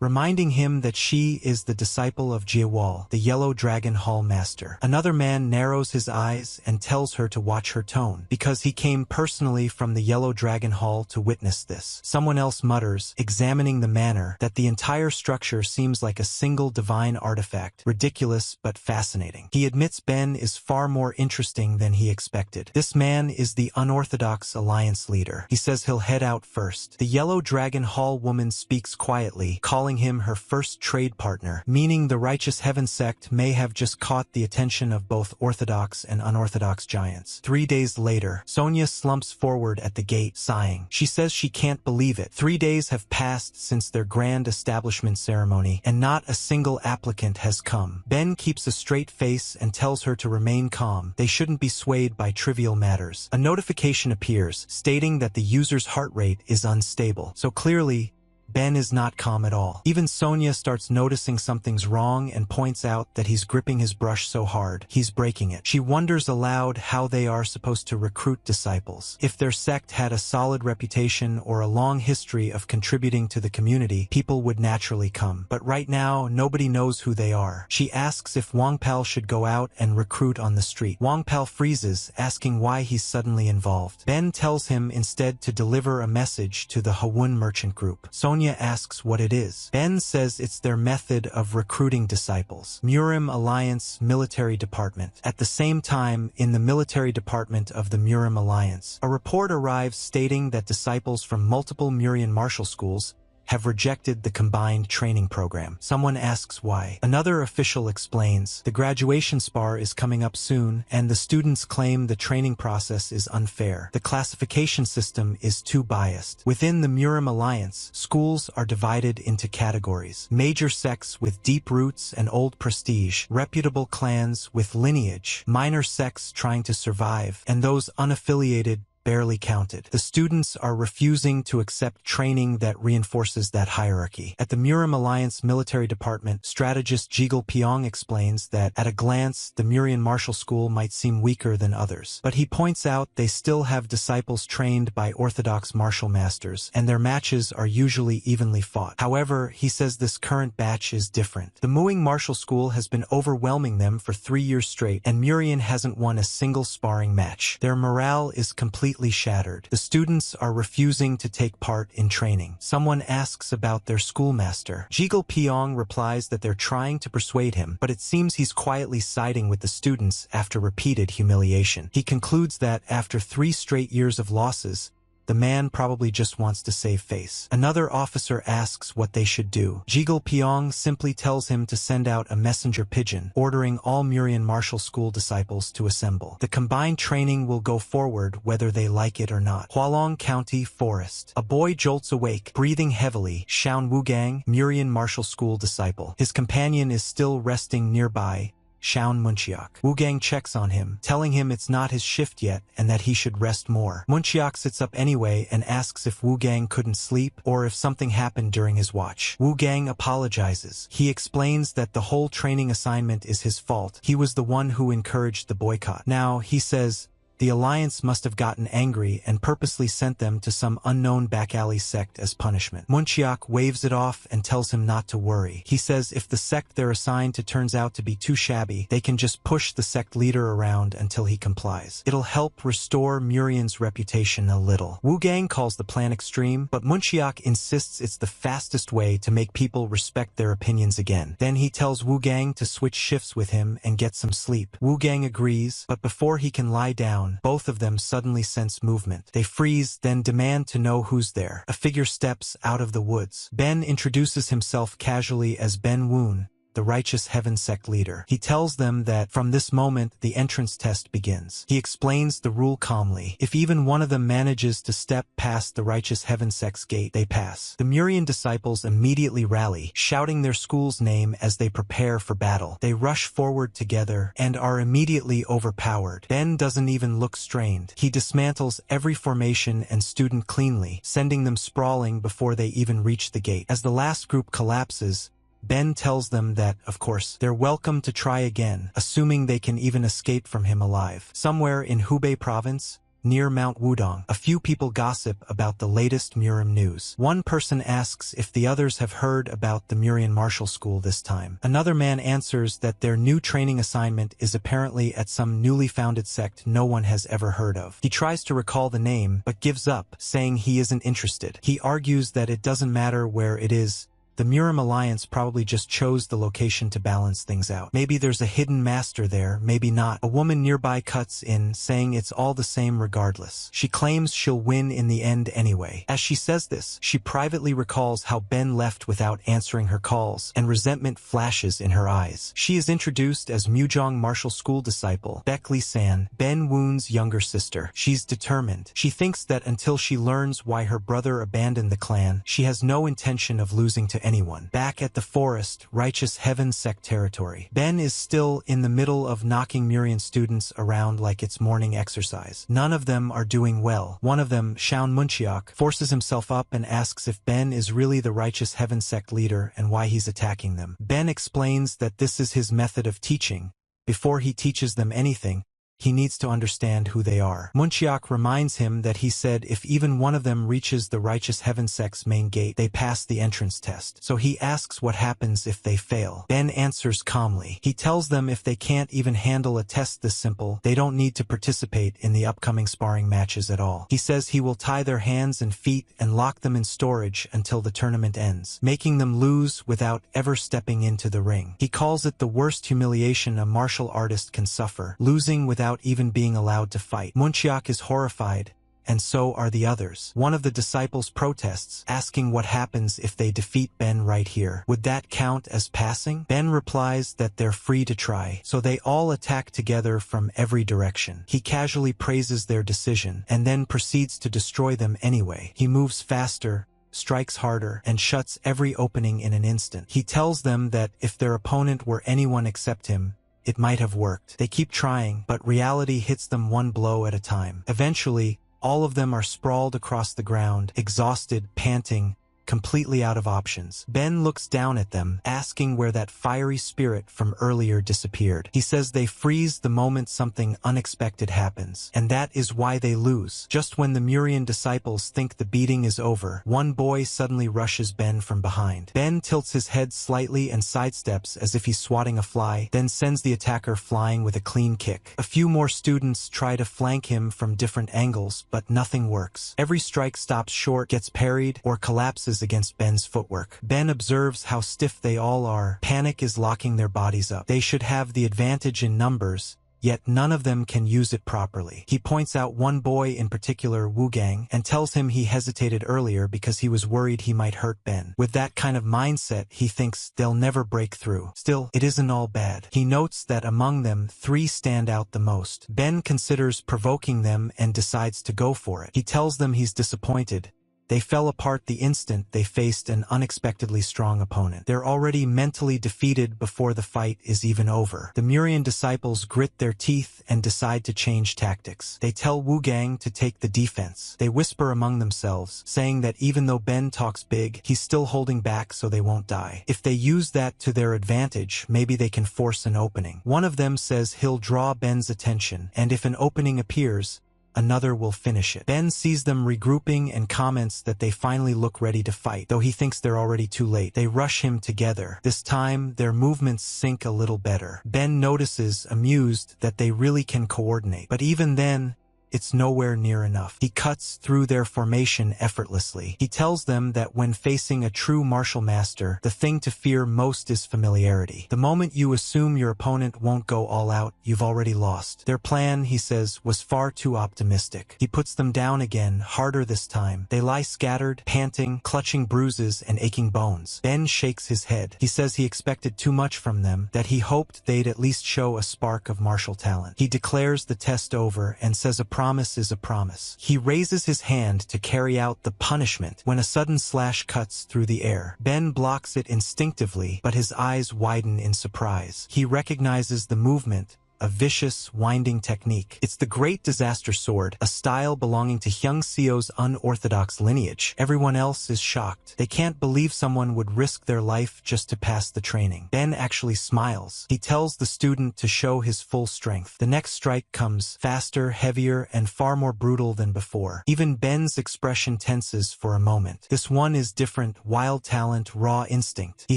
reminding him that she is the disciple of Jiawal, the Yellow Dragon Hall master. Another man narrows his eyes and tells her to watch her tone, because he came personally from the Yellow Dragon Hall to witness this. Someone else mutters, examining the manor, that the entire structure seems like a single divine artifact, ridiculous but fascinating. He admits Ben is far more interesting than he expected. This man is the unorthodox alliance leader. He says he'll head out first. The Yellow Dragon Hall woman speaks quietly, calling him her first trade partner, meaning the Righteous Heaven sect may have just caught the attention of both orthodox and unorthodox giants. 3 days later, Sonia slumps forward at the gate, sighing. She says she can't believe it. 3 days have passed since their grand establishment ceremony, and not a single applicant has come. Ben keeps a straight face and tells her to remain calm. They shouldn't be swayed by trivial matters. A notification appears, stating that the user's heart rate is unstable. So clearly, Ben is not calm at all. Even Sonia starts noticing something's wrong and points out that he's gripping his brush so hard, he's breaking it. She wonders aloud how they are supposed to recruit disciples. If their sect had a solid reputation or a long history of contributing to the community, people would naturally come. But right now, nobody knows who they are. She asks if Wangpal should go out and recruit on the street. Wangpal freezes, asking why he's suddenly involved. Ben tells him instead to deliver a message to the Hawun merchant group. Sonia asks what it is. Ben says it's their method of recruiting disciples. Murim Alliance Military Department. At the same time, in the military department of the Murim Alliance, a report arrives stating that disciples from multiple Murian martial schools have rejected the combined training program. Someone asks why. Another official explains, the graduation spar is coming up soon, and the students claim the training process is unfair. The classification system is too biased. Within the Murim Alliance, schools are divided into categories. Major sects with deep roots and old prestige, reputable clans with lineage, minor sects trying to survive, and those unaffiliated barely counted. The students are refusing to accept training that reinforces that hierarchy. At the Murim Alliance Military Department, strategist Jigel Pyong explains that, at a glance, the Murian martial school might seem weaker than others. But he points out they still have disciples trained by orthodox martial masters, and their matches are usually evenly fought. However, he says this current batch is different. The Muing martial school has been overwhelming them for 3 years straight, and Murian hasn't won a single sparring match. Their morale is completely shattered. The students are refusing to take part in training. Someone asks about their schoolmaster. Jigel Pyong replies that they're trying to persuade him, but it seems he's quietly siding with the students after repeated humiliation. He concludes that, after 3 straight years of losses, the man probably just wants to save face. Another officer asks what they should do. Jigel Pyong simply tells him to send out a messenger pigeon, ordering all Murian martial school disciples to assemble. The combined training will go forward whether they like it or not. Hualong County Forest. A boy jolts awake, breathing heavily. Xiao Wugang, Murian martial school disciple. His companion is still resting nearby, Shaun Munchiak. Wugang checks on him, telling him it's not his shift yet and that he should rest more. Munchiak sits up anyway and asks if Wugang couldn't sleep or if something happened during his watch. Wugang apologizes. He explains that the whole training assignment is his fault. He was the one who encouraged the boycott. Now, he says, the Alliance must have gotten angry and purposely sent them to some unknown back-alley sect as punishment. Munchiak waves it off and tells him not to worry. He says if the sect they're assigned to turns out to be too shabby, they can just push the sect leader around until he complies. It'll help restore Murian's reputation a little. Wugang calls the plan extreme, but Munchiak insists it's the fastest way to make people respect their opinions again. Then he tells Wugang to switch shifts with him and get some sleep. Wugang agrees, but before he can lie down, both of them suddenly sense movement. They freeze, then demand to know who's there. A figure steps out of the woods. Ben introduces himself casually as Ben Woon, the righteous heaven sect leader. He tells them that from this moment the entrance test begins. He explains the rule calmly. If even one of them manages to step past the righteous heaven sect's gate, they pass. The Murian disciples immediately rally, shouting their school's name as they prepare for battle. They rush forward together and are immediately overpowered. Ben doesn't even look strained. He dismantles every formation and student cleanly, sending them sprawling before they even reach the gate. As the last group collapses, Ben tells them that, of course, they're welcome to try again, assuming they can even escape from him alive. Somewhere in Hubei province, near Mount Wudong, a few people gossip about the latest Murian news. One person asks if the others have heard about the Murian martial school this time. Another man answers that their new training assignment is apparently at some newly founded sect no one has ever heard of. He tries to recall the name, but gives up, saying he isn't interested. He argues that it doesn't matter where it is. The Murian Alliance probably just chose the location to balance things out. Maybe there's a hidden master there, maybe not. A woman nearby cuts in, saying it's all the same regardless. She claims she'll win in the end anyway. As she says this, she privately recalls how Ben left without answering her calls, and resentment flashes in her eyes. She is introduced as Muzhong martial school disciple, Beckley San, Ben Woon's younger sister. She's determined. She thinks that until she learns why her brother abandoned the clan, she has no intention of losing to anyone. Back at the forest, righteous heaven sect territory, Ben is still in the middle of knocking Murian students around like it's morning exercise. None of them are doing well. One of them, Shaun Munchiak, forces himself up and asks if Ben is really the righteous heaven sect leader and why he's attacking them. Ben explains that this is his method of teaching. Before he teaches them anything, he needs to understand who they are. Munchiak reminds him that he said if even one of them reaches the righteous heaven sect's main gate, they pass the entrance test. So he asks what happens if they fail. Ben answers calmly. He tells them if they can't even handle a test this simple, they don't need to participate in the upcoming sparring matches at all. He says he will tie their hands and feet and lock them in storage until the tournament ends, making them lose without ever stepping into the ring. He calls it the worst humiliation a martial artist can suffer, losing without even being allowed to fight. Munchiak is horrified, and so are the others. One of the disciples protests, asking what happens if they defeat Ben right here. Would that count as passing? Ben replies that they're free to try, so they all attack together from every direction. He casually praises their decision, and then proceeds to destroy them anyway. He moves faster, strikes harder, and shuts every opening in an instant. He tells them that if their opponent were anyone except him, it might have worked. They keep trying, but reality hits them one blow at a time. Eventually, all of them are sprawled across the ground, exhausted, panting, completely out of options. Ben looks down at them, asking where that fiery spirit from earlier disappeared. He says they freeze the moment something unexpected happens, and that is why they lose. Just when the Murian disciples think the beating is over, one boy suddenly rushes Ben from behind. Ben tilts his head slightly and sidesteps as if he's swatting a fly, then sends the attacker flying with a clean kick. A few more students try to flank him from different angles, but nothing works. Every strike stops short, gets parried, or collapses against Ben's footwork. Ben observes how stiff they all are. Panic is locking their bodies up. They should have the advantage in numbers, yet none of them can use it properly. He points out one boy in particular, Wu Gang, and tells him he hesitated earlier because he was worried he might hurt Ben. With that kind of mindset, he thinks they'll never break through. Still, it isn't all bad. He notes that among them, 3 stand out the most. Ben considers provoking them and decides to go for it. He tells them he's disappointed. They fell apart the instant they faced an unexpectedly strong opponent. They're already mentally defeated before the fight is even over. The Murian disciples grit their teeth and decide to change tactics. They tell Wu Gang to take the defense. They whisper among themselves, saying that even though Ben talks big, he's still holding back so they won't die. If they use that to their advantage, maybe they can force an opening. One of them says he'll draw Ben's attention, and if an opening appears, another will finish it. Ben sees them regrouping and comments that they finally look ready to fight, though he thinks they're already too late. They rush him together. This time, their movements sync a little better. Ben notices, amused, that they really can coordinate. But even then, it's nowhere near enough. He cuts through their formation effortlessly. He tells them that when facing a true martial master, the thing to fear most is familiarity. The moment you assume your opponent won't go all out, you've already lost. Their plan, he says, was far too optimistic. He puts them down again, harder this time. They lie scattered, panting, clutching bruises and aching bones. Ben shakes his head. He says he expected too much from them, that he hoped they'd at least show a spark of martial talent. He declares the test over and says a promise is a promise. He raises his hand to carry out the punishment when a sudden slash cuts through the air. Ben blocks it instinctively, but his eyes widen in surprise. He recognizes the movement, a vicious, winding technique. It's the Great Disaster Sword, a style belonging to Hyung Seo's unorthodox lineage. Everyone else is shocked. They can't believe someone would risk their life just to pass the training. Ben actually smiles. He tells the student to show his full strength. The next strike comes, faster, heavier, and far more brutal than before. Even Ben's expression tenses for a moment. This one is different, wild talent, raw instinct. He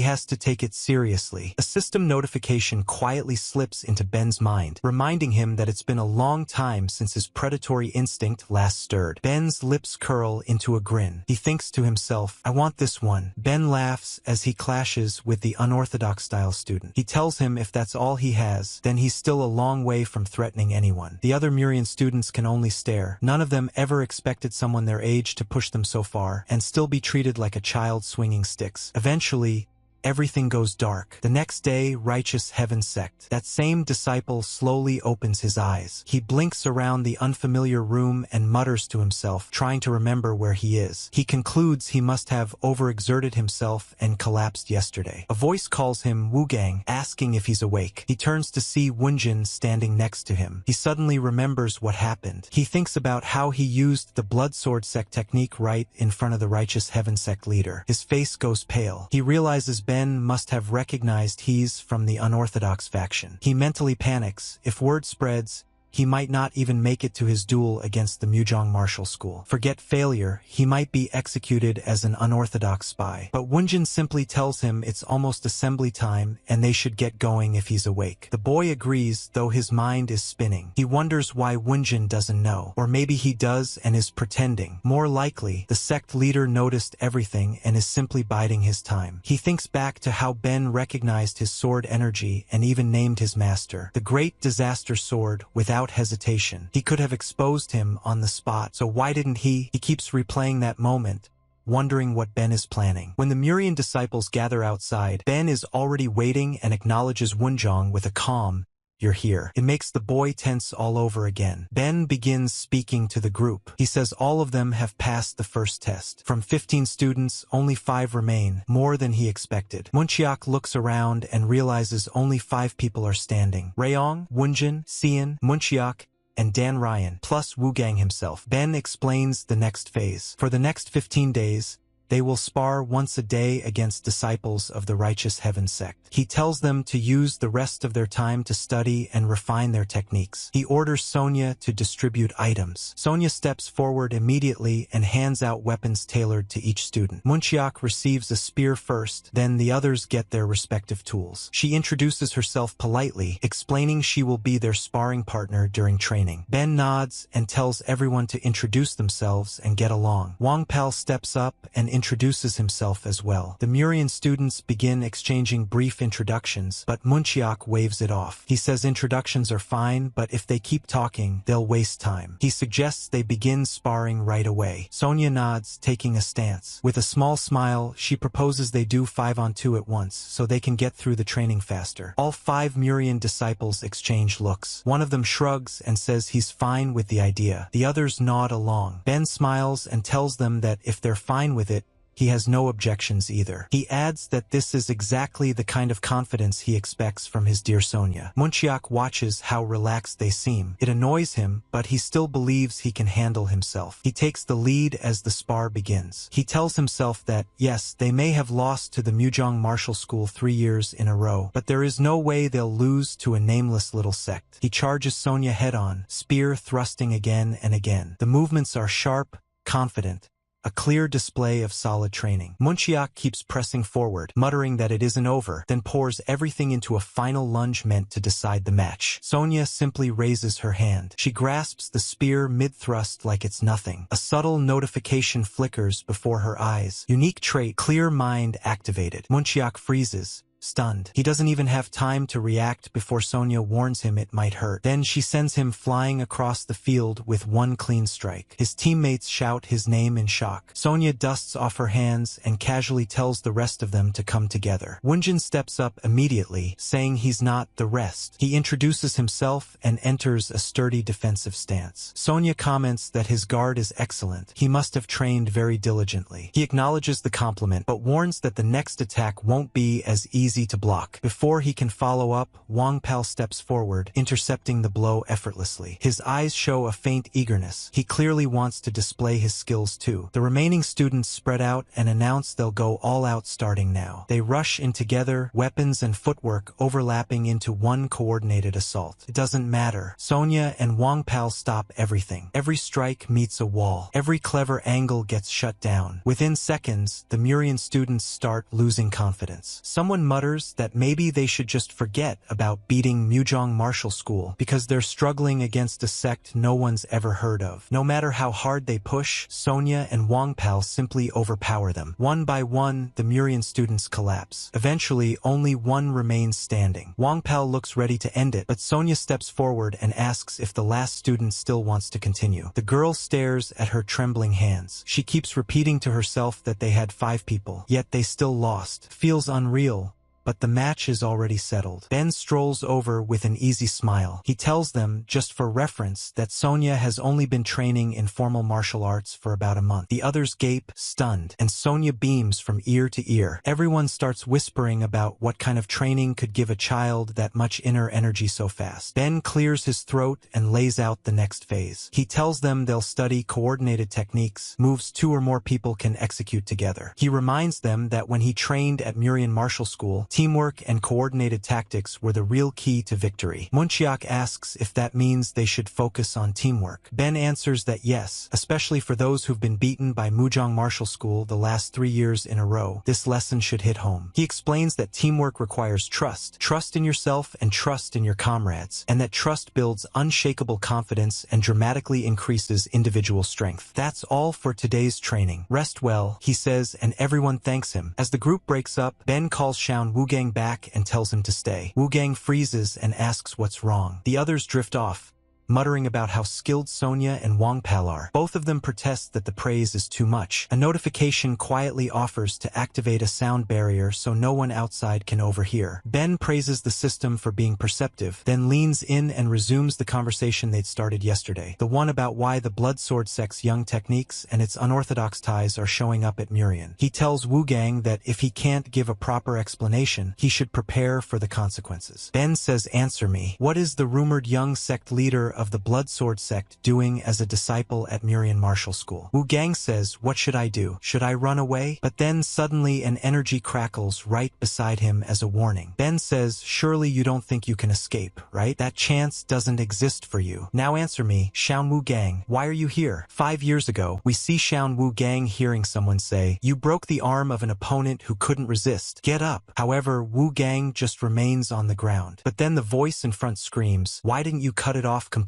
has to take it seriously. A system notification quietly slips into Ben's mind, reminding him that it's been a long time since his predatory instinct last stirred. Ben's lips curl into a grin. He thinks to himself, I want this one. Ben laughs as he clashes with the unorthodox style student. He tells him if that's all he has, then he's still a long way from threatening anyone. The other Murian students can only stare. None of them ever expected someone their age to push them so far and still be treated like a child swinging sticks. Eventually, everything goes dark. The next day, Righteous Heaven Sect. That same disciple slowly opens his eyes. He blinks around the unfamiliar room and mutters to himself, trying to remember where he is. He concludes he must have overexerted himself and collapsed yesterday. A voice calls him Wugang, asking if he's awake. He turns to see Wunjin standing next to him. He suddenly remembers what happened. He thinks about how he used the Blood Sword Sect technique right in front of the Righteous Heaven Sect leader. His face goes pale. He realizes Ben must have recognized he's from the unorthodox faction. He mentally panics. If word spreads, he might not even make it to his duel against the Mujong Martial School. Forget failure, he might be executed as an unorthodox spy. But Wunjin simply tells him it's almost assembly time and they should get going if he's awake. The boy agrees, though his mind is spinning. He wonders why Wunjin doesn't know. Or maybe he does and is pretending. More likely, the sect leader noticed everything and is simply biding his time. He thinks back to how Ben recognized his sword energy and even named his master, the Great Disaster Sword, without hesitation. He could have exposed him on the spot, so why didn't he? He keeps replaying that moment, wondering what Ben is planning. When the Murian disciples gather outside, Ben is already waiting and acknowledges Wunjong with a calm, "You're here." It makes the boy tense all over again. Ben begins speaking to the group. He says all of them have passed the first test. From 15 students, only 5 remain, more than he expected. Munchiak looks around and realizes only 5 people are standing. Rayong, Wunjin, Sian, Munchiak, and Dan Ryan, plus Wugang himself. Ben explains the next phase. For the next 15 days, they will spar once a day against disciples of the Righteous Heaven Sect. He tells them to use the rest of their time to study and refine their techniques. He orders Sonia to distribute items. Sonia steps forward immediately and hands out weapons tailored to each student. Munchiak receives a spear first, then the others get their respective tools. She introduces herself politely, explaining she will be their sparring partner during training. Ben nods and tells everyone to introduce themselves and get along. Wang Pal steps up and introduces himself as well. The Murian students begin exchanging brief introductions, but Munchiak waves it off. He says introductions are fine, but if they keep talking, they'll waste time. He suggests they begin sparring right away. Sonia nods, taking a stance. With a small smile, she proposes they do 5-on-2 at once, so they can get through the training faster. All 5 Murian disciples exchange looks. One of them shrugs and says he's fine with the idea. The others nod along. Ben smiles and tells them that if they're fine with it, he has no objections either. He adds that this is exactly the kind of confidence he expects from his dear Sonia. Munchiak watches how relaxed they seem. It annoys him, but he still believes he can handle himself. He takes the lead as the spar begins. He tells himself that, yes, they may have lost to the Mujong Martial School 3 years in a row, but there is no way they'll lose to a nameless little sect. He charges Sonia head-on, spear thrusting again and again. The movements are sharp, confident, A clear display of solid training. Munchiak keeps pressing forward, muttering that it isn't over, then pours everything into a final lunge meant to decide the match. Sonia simply raises her hand. She grasps the spear mid-thrust like it's nothing. A subtle notification flickers before her eyes. Unique trait, clear mind activated. Munchiak freezes, stunned. He doesn't even have time to react before Sonia warns him it might hurt. Then she sends him flying across the field with one clean strike. His teammates shout his name in shock. Sonia dusts off her hands and casually tells the rest of them to come together. Woonjin steps up immediately, saying he's not the rest. He introduces himself and enters a sturdy defensive stance. Sonia comments that his guard is excellent. He must have trained very diligently. He acknowledges the compliment, but warns that the next attack won't be as easy to block. Before he can follow up, Wang Pal steps forward, intercepting the blow effortlessly. His eyes show a faint eagerness. He clearly wants to display his skills too. The remaining students spread out and announce they'll go all out starting now. They rush in together, weapons and footwork overlapping into one coordinated assault. It doesn't matter. Sonia and Wang Pal stop everything. Every strike meets a wall. Every clever angle gets shut down. Within seconds, the Murian students start losing confidence. Someone mutters that maybe they should just forget about beating Mujong Martial School because they're struggling against a sect no one's ever heard of. No matter how hard they push, Sonia and Wang Pal simply overpower them. One by one, the Murian students collapse. Eventually, only one remains standing. Wang Pal looks ready to end it, but Sonia steps forward and asks if the last student still wants to continue. The girl stares at her trembling hands. She keeps repeating to herself that they had 5 people, yet they still lost. Feels unreal. But the match is already settled. Ben strolls over with an easy smile. He tells them, just for reference, that Sonia has only been training in formal martial arts for about a month. The others gape, stunned, and Sonia beams from ear to ear. Everyone starts whispering about what kind of training could give a child that much inner energy so fast. Ben clears his throat and lays out the next phase. He tells them they'll study coordinated techniques, moves 2 or more people can execute together. He reminds them that when he trained at Murian Martial School, teamwork and coordinated tactics were the real key to victory. Munchiak asks if that means they should focus on teamwork. Ben answers that yes, especially for those who've been beaten by Mujong Martial School the last 3 years in a row. This lesson should hit home. He explains that teamwork requires trust in yourself and trust in your comrades, and that trust builds unshakable confidence and dramatically increases individual strength. That's all for today's training. Rest well, he says, and everyone thanks him. As the group breaks up, Ben calls Xiao Wugang back and tells him to stay. Wugang freezes and asks what's wrong. The others drift off, muttering about how skilled Sonia and Wang Pal are. Both of them protest that the praise is too much. A notification quietly offers to activate a sound barrier so no one outside can overhear. Ben praises the system for being perceptive, then leans in and resumes the conversation they'd started yesterday. The one about why the Blood Sword sect's young techniques and its unorthodox ties are showing up at Murian. He tells Wugang that if he can't give a proper explanation, he should prepare for the consequences. Ben says, answer me. What is the rumored young sect leader of the Blood Sword sect doing as a disciple at Murian Martial School? Wugang says, what should I do? Should I run away? But then suddenly an energy crackles right beside him as a warning. Ben says, surely you don't think you can escape, right? That chance doesn't exist for you. Now answer me, Xiao Wugang, why are you here? 5 years ago, we see Xiao Wugang hearing someone say, you broke the arm of an opponent who couldn't resist. Get up. However, Wugang just remains on the ground. But then the voice in front screams, why didn't you cut it off completely?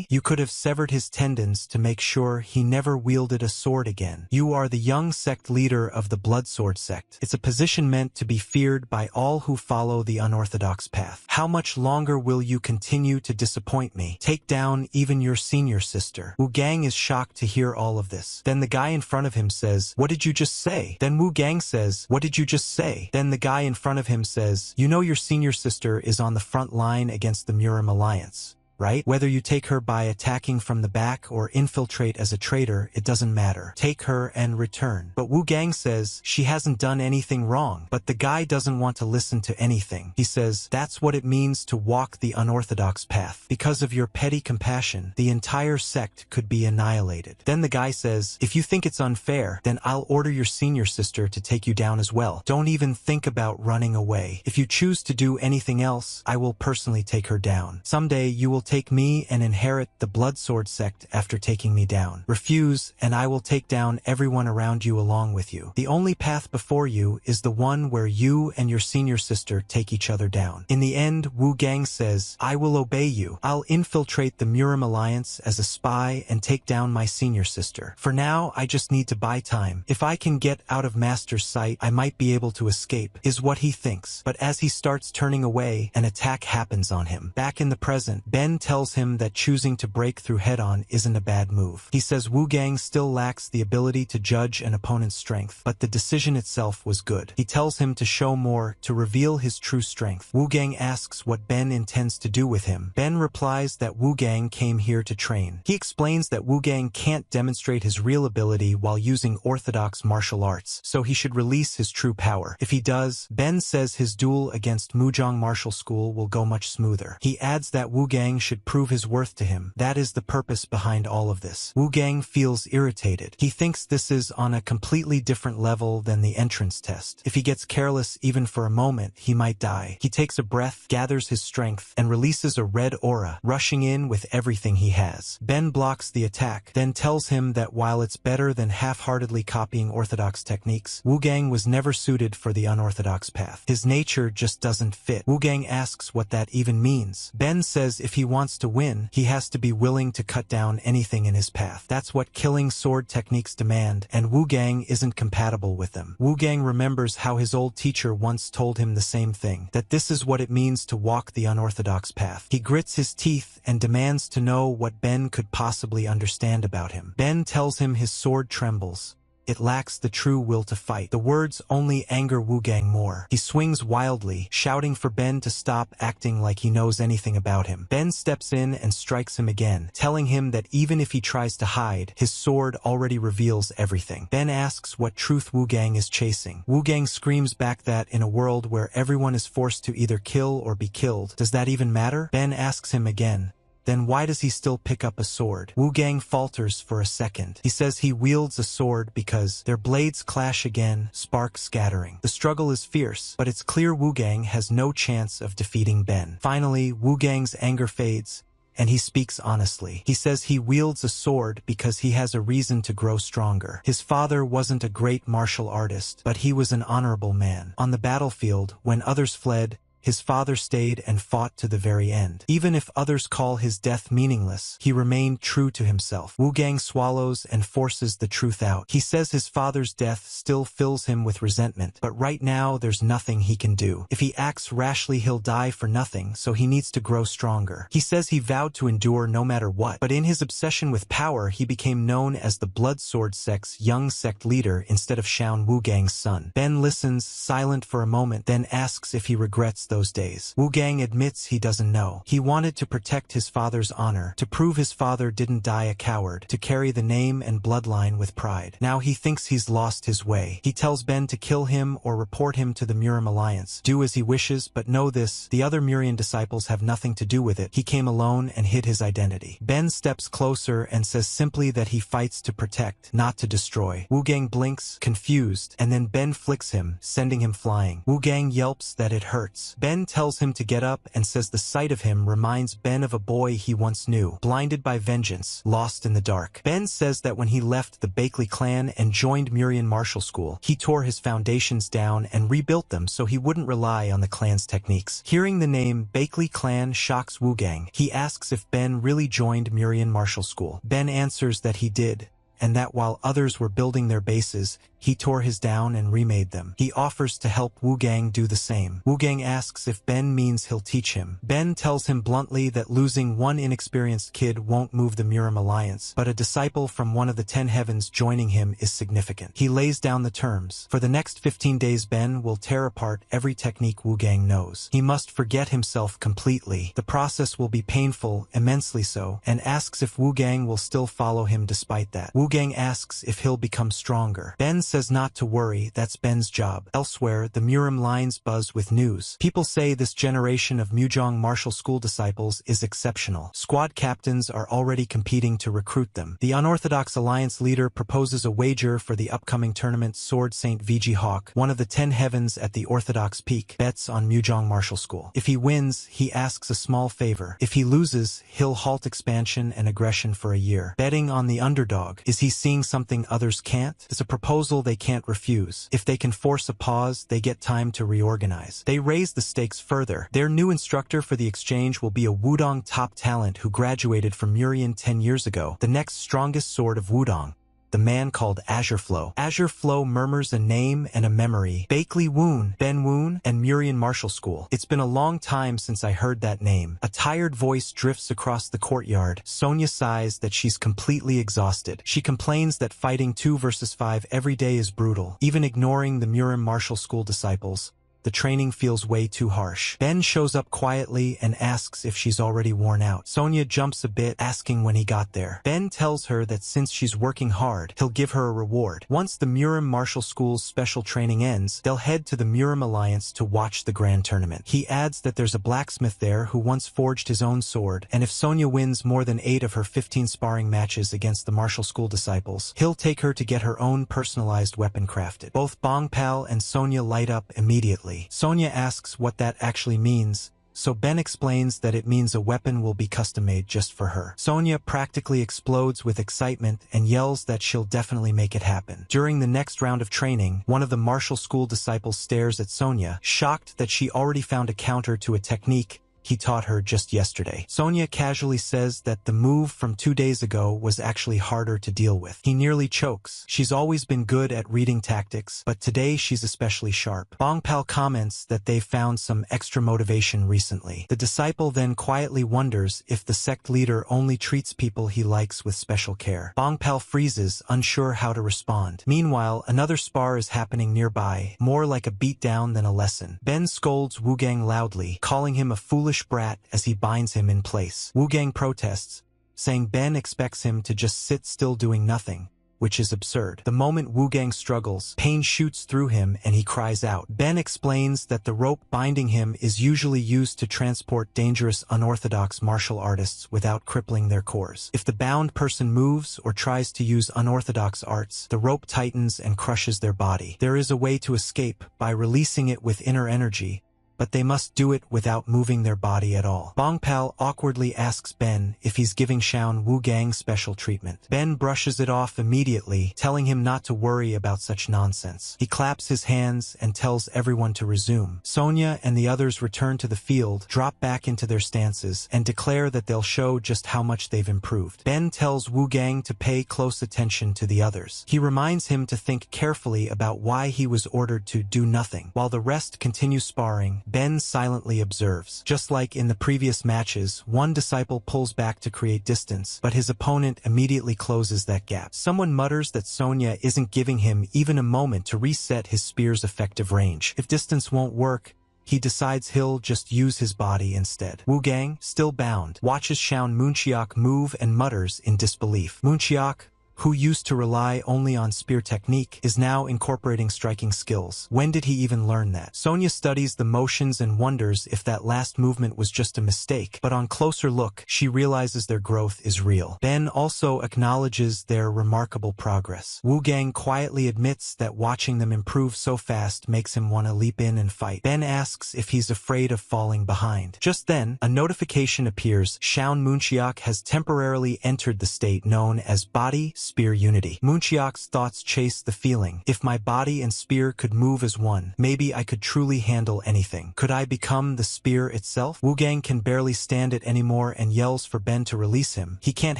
You could have severed his tendons to make sure he never wielded a sword again. You are the young sect leader of the Blood Sword sect. It's a position meant to be feared by all who follow the unorthodox path. How much longer will you continue to disappoint me? Take down even your senior sister. Wugang is shocked to hear all of this. Then the guy in front of him says, what did you just say? Then Wugang says, what did you just say? Then the guy in front of him says, you know your senior sister is on the front line against the Murim Alliance, right? Whether you take her by attacking from the back or infiltrate as a traitor, it doesn't matter. Take her and return. But Wugang says she hasn't done anything wrong. But the guy doesn't want to listen to anything. He says, that's what it means to walk the unorthodox path. Because of your petty compassion, the entire sect could be annihilated. Then the guy says, if you think it's unfair, then I'll order your senior sister to take you down as well. Don't even think about running away. If you choose to do anything else, I will personally take her down. Someday you will take me and inherit the blood sword sect after taking me down. Refuse, and I will take down everyone around you along with you. The only path before you is the one where you and your senior sister take each other down. In the end, Wu Gang says, I will obey you. I'll infiltrate the Murim Alliance as a spy and take down my senior sister. For now, I just need to buy time. If I can get out of Master's sight, I might be able to escape, is what he thinks. But as he starts turning away, an attack happens on him. Back in the present, Ben tells him that choosing to break through head-on isn't a bad move. He says Wu Gang still lacks the ability to judge an opponent's strength, but the decision itself was good. He tells him to show more, to reveal his true strength. Wu Gang asks what Ben intends to do with him. Ben replies that Wu Gang came here to train. He explains that Wu Gang can't demonstrate his real ability while using orthodox martial arts, so he should release his true power. If he does, Ben says his duel against Mujang Martial School will go much smoother. He adds that Wu Gang should prove his worth to him. That is the purpose behind all of this. Wu Gang feels irritated. He thinks this is on a completely different level than the entrance test. If he gets careless even for a moment, he might die. He takes a breath, gathers his strength, and releases a red aura, rushing in with everything he has. Ben blocks the attack, then tells him that while it's better than half-heartedly copying orthodox techniques, Wu Gang was never suited for the unorthodox path. His nature just doesn't fit. Wu Gang asks what that even means. Ben says if he wants to win, he has to be willing to cut down anything in his path. That's what killing sword techniques demand, and Wu Gang isn't compatible with them. Wu Gang remembers how his old teacher once told him the same thing, that this is what it means to walk the unorthodox path. He grits his teeth and demands to know what Ben could possibly understand about him. Ben tells him his sword trembles. It lacks the true will to fight. The words only anger Wu Gang more. He swings wildly, shouting for Ben to stop acting like he knows anything about him. Ben steps in and strikes him again, telling him that even if he tries to hide, his sword already reveals everything. Ben asks what truth Wu Gang is chasing. Wu Gang screams back that in a world where everyone is forced to either kill or be killed, does that even matter? Ben asks him again, then why does he still pick up a sword? Wu Gang falters for a second. He says he wields a sword because their blades clash again, sparks scattering. The struggle is fierce, but it's clear Wu Gang has no chance of defeating Ben. Finally, Wu Gang's anger fades, and he speaks honestly. He says he wields a sword because he has a reason to grow stronger. His father wasn't a great martial artist, but he was an honorable man. On the battlefield, when others fled, his father stayed and fought to the very end. Even if others call his death meaningless, he remained true to himself. Wu Gang swallows and forces the truth out. He says his father's death still fills him with resentment, but right now there's nothing he can do. If he acts rashly, he'll die for nothing, so he needs to grow stronger. He says he vowed to endure no matter what, but in his obsession with power, he became known as the Blood Sword sect's young sect leader instead of Xiao Wu Gang's son. Ben listens, silent for a moment, then asks if he regrets those days. Wu Gang admits he doesn't know. He wanted to protect his father's honor, to prove his father didn't die a coward, to carry the name and bloodline with pride. Now he thinks he's lost his way. He tells Ben to kill him or report him to the Murim Alliance. Do as he wishes, but know this, the other Murian disciples have nothing to do with it. He came alone and hid his identity. Ben steps closer and says simply that he fights to protect, not to destroy. Wu Gang blinks, confused, and then Ben flicks him, sending him flying. Wu Gang yelps that it hurts. Ben tells him to get up and says the sight of him reminds Ben of a boy he once knew, blinded by vengeance, lost in the dark. Ben says that when he left the Bakley clan and joined Murian Martial School, he tore his foundations down and rebuilt them so he wouldn't rely on the clan's techniques. Hearing the name Bakley clan shocks Wu Gang. He asks if Ben really joined Murian Martial School. Ben answers that he did, and that while others were building their bases, he tore his down and remade them. He offers to help Wu Gang do the same. Wu Gang asks if Ben means he'll teach him. Ben tells him bluntly that losing one inexperienced kid won't move the Murim Alliance, but a disciple from one of the 10 heavens joining him is significant. He lays down the terms. For the next 15 days, Ben will tear apart every technique Wu Gang knows. He must forget himself completely. The process will be painful, immensely so, and asks if Wu Gang will still follow him despite that. Wu Gang asks if he'll become stronger. Ben says not to worry, that's Ben's job. Elsewhere, the Murim lines buzz with news. People say this generation of Mujong Martial School disciples is exceptional. Squad captains are already competing to recruit them. The Unorthodox Alliance leader proposes a wager for the upcoming tournament. Sword Saint VG Hawk, one of the 10 heavens at the Orthodox peak, bets on Mujong Martial School. If he wins, he asks a small favor. If he loses, he'll halt expansion and aggression for a year. Betting on the underdog. Is he seeing something others can't? It's a proposal they can't refuse. If they can force a pause, they get time to reorganize. They raise the stakes further. Their new instructor for the exchange will be a Wudong top talent who graduated from Murian 10 years ago, the next strongest sword of Wudong. The man called Azure Flow. Azure Flow murmurs a name and a memory. Bakley Woon, Ben Woon, and Murian Martial School. It's been a long time since I heard that name. A tired voice drifts across the courtyard. Sonia sighs that she's completely exhausted. She complains that fighting 2 versus 5 every day is brutal. Even ignoring the Murian Martial School disciples, the training feels way too harsh. Ben shows up quietly and asks if she's already worn out. Sonia jumps a bit, asking when he got there. Ben tells her that since she's working hard, he'll give her a reward. Once the Murim Martial School's special training ends, they'll head to the Murim Alliance to watch the grand tournament. He adds that there's a blacksmith there who once forged his own sword, and if Sonia wins more than 8 of her 15 sparring matches against the Martial School disciples, he'll take her to get her own personalized weapon crafted. Both Bongpal and Sonia light up immediately. Sonia asks what that actually means, so Ben explains that it means a weapon will be custom-made just for her. Sonia practically explodes with excitement and yells that she'll definitely make it happen. During the next round of training, one of the martial school disciples stares at Sonia, shocked that she already found a counter to a technique he taught her just yesterday. Sonia casually says that the move from 2 days ago was actually harder to deal with. He nearly chokes. She's always been good at reading tactics, but today she's especially sharp. Bongpal comments that they've found some extra motivation recently. The disciple then quietly wonders if the sect leader only treats people he likes with special care. Bongpal freezes, unsure how to respond. Meanwhile, another spar is happening nearby, more like a beatdown than a lesson. Ben scolds Gang loudly, calling him a foolish brat as he binds him in place. Gang protests, saying Ben expects him to just sit still doing nothing, which is absurd. The moment Gang struggles, pain shoots through him and he cries out. Ben explains that the rope binding him is usually used to transport dangerous unorthodox martial artists without crippling their cores. If the bound person moves or tries to use unorthodox arts, the rope tightens and crushes their body. There is a way to escape by releasing it with inner energy, but they must do it without moving their body at all. Bongpal awkwardly asks Ben if he's giving Xiao Gang special treatment. Ben brushes it off immediately, telling him not to worry about such nonsense. He claps his hands and tells everyone to resume. Sonia and the others return to the field, drop back into their stances, and declare that they'll show just how much they've improved. Ben tells Gang to pay close attention to the others. He reminds him to think carefully about why he was ordered to do nothing. While the rest continue sparring, Ben silently observes. Just like in the previous matches, one disciple pulls back to create distance, but his opponent immediately closes that gap. Someone mutters that Sonia isn't giving him even a moment to reset his spear's effective range. If distance won't work, he decides he'll just use his body instead. Gang, still bound, watches Xiao Munchiak move and mutters in disbelief. Munchiak, who used to rely only on spear technique, is now incorporating striking skills. When did he even learn that? Sonia studies the motions and wonders if that last movement was just a mistake, but on closer look, she realizes their growth is real. Ben also acknowledges their remarkable progress. Gang quietly admits that watching them improve so fast makes him want to leap in and fight. Ben asks if he's afraid of falling behind. Just then, a notification appears. Xiao Munchiak has temporarily entered the state known as body spear unity. Munchiak's thoughts chase the feeling. If my body and spear could move as one, maybe I could truly handle anything. Could I become the spear itself? Gang can barely stand it anymore and yells for Ben to release him. He can't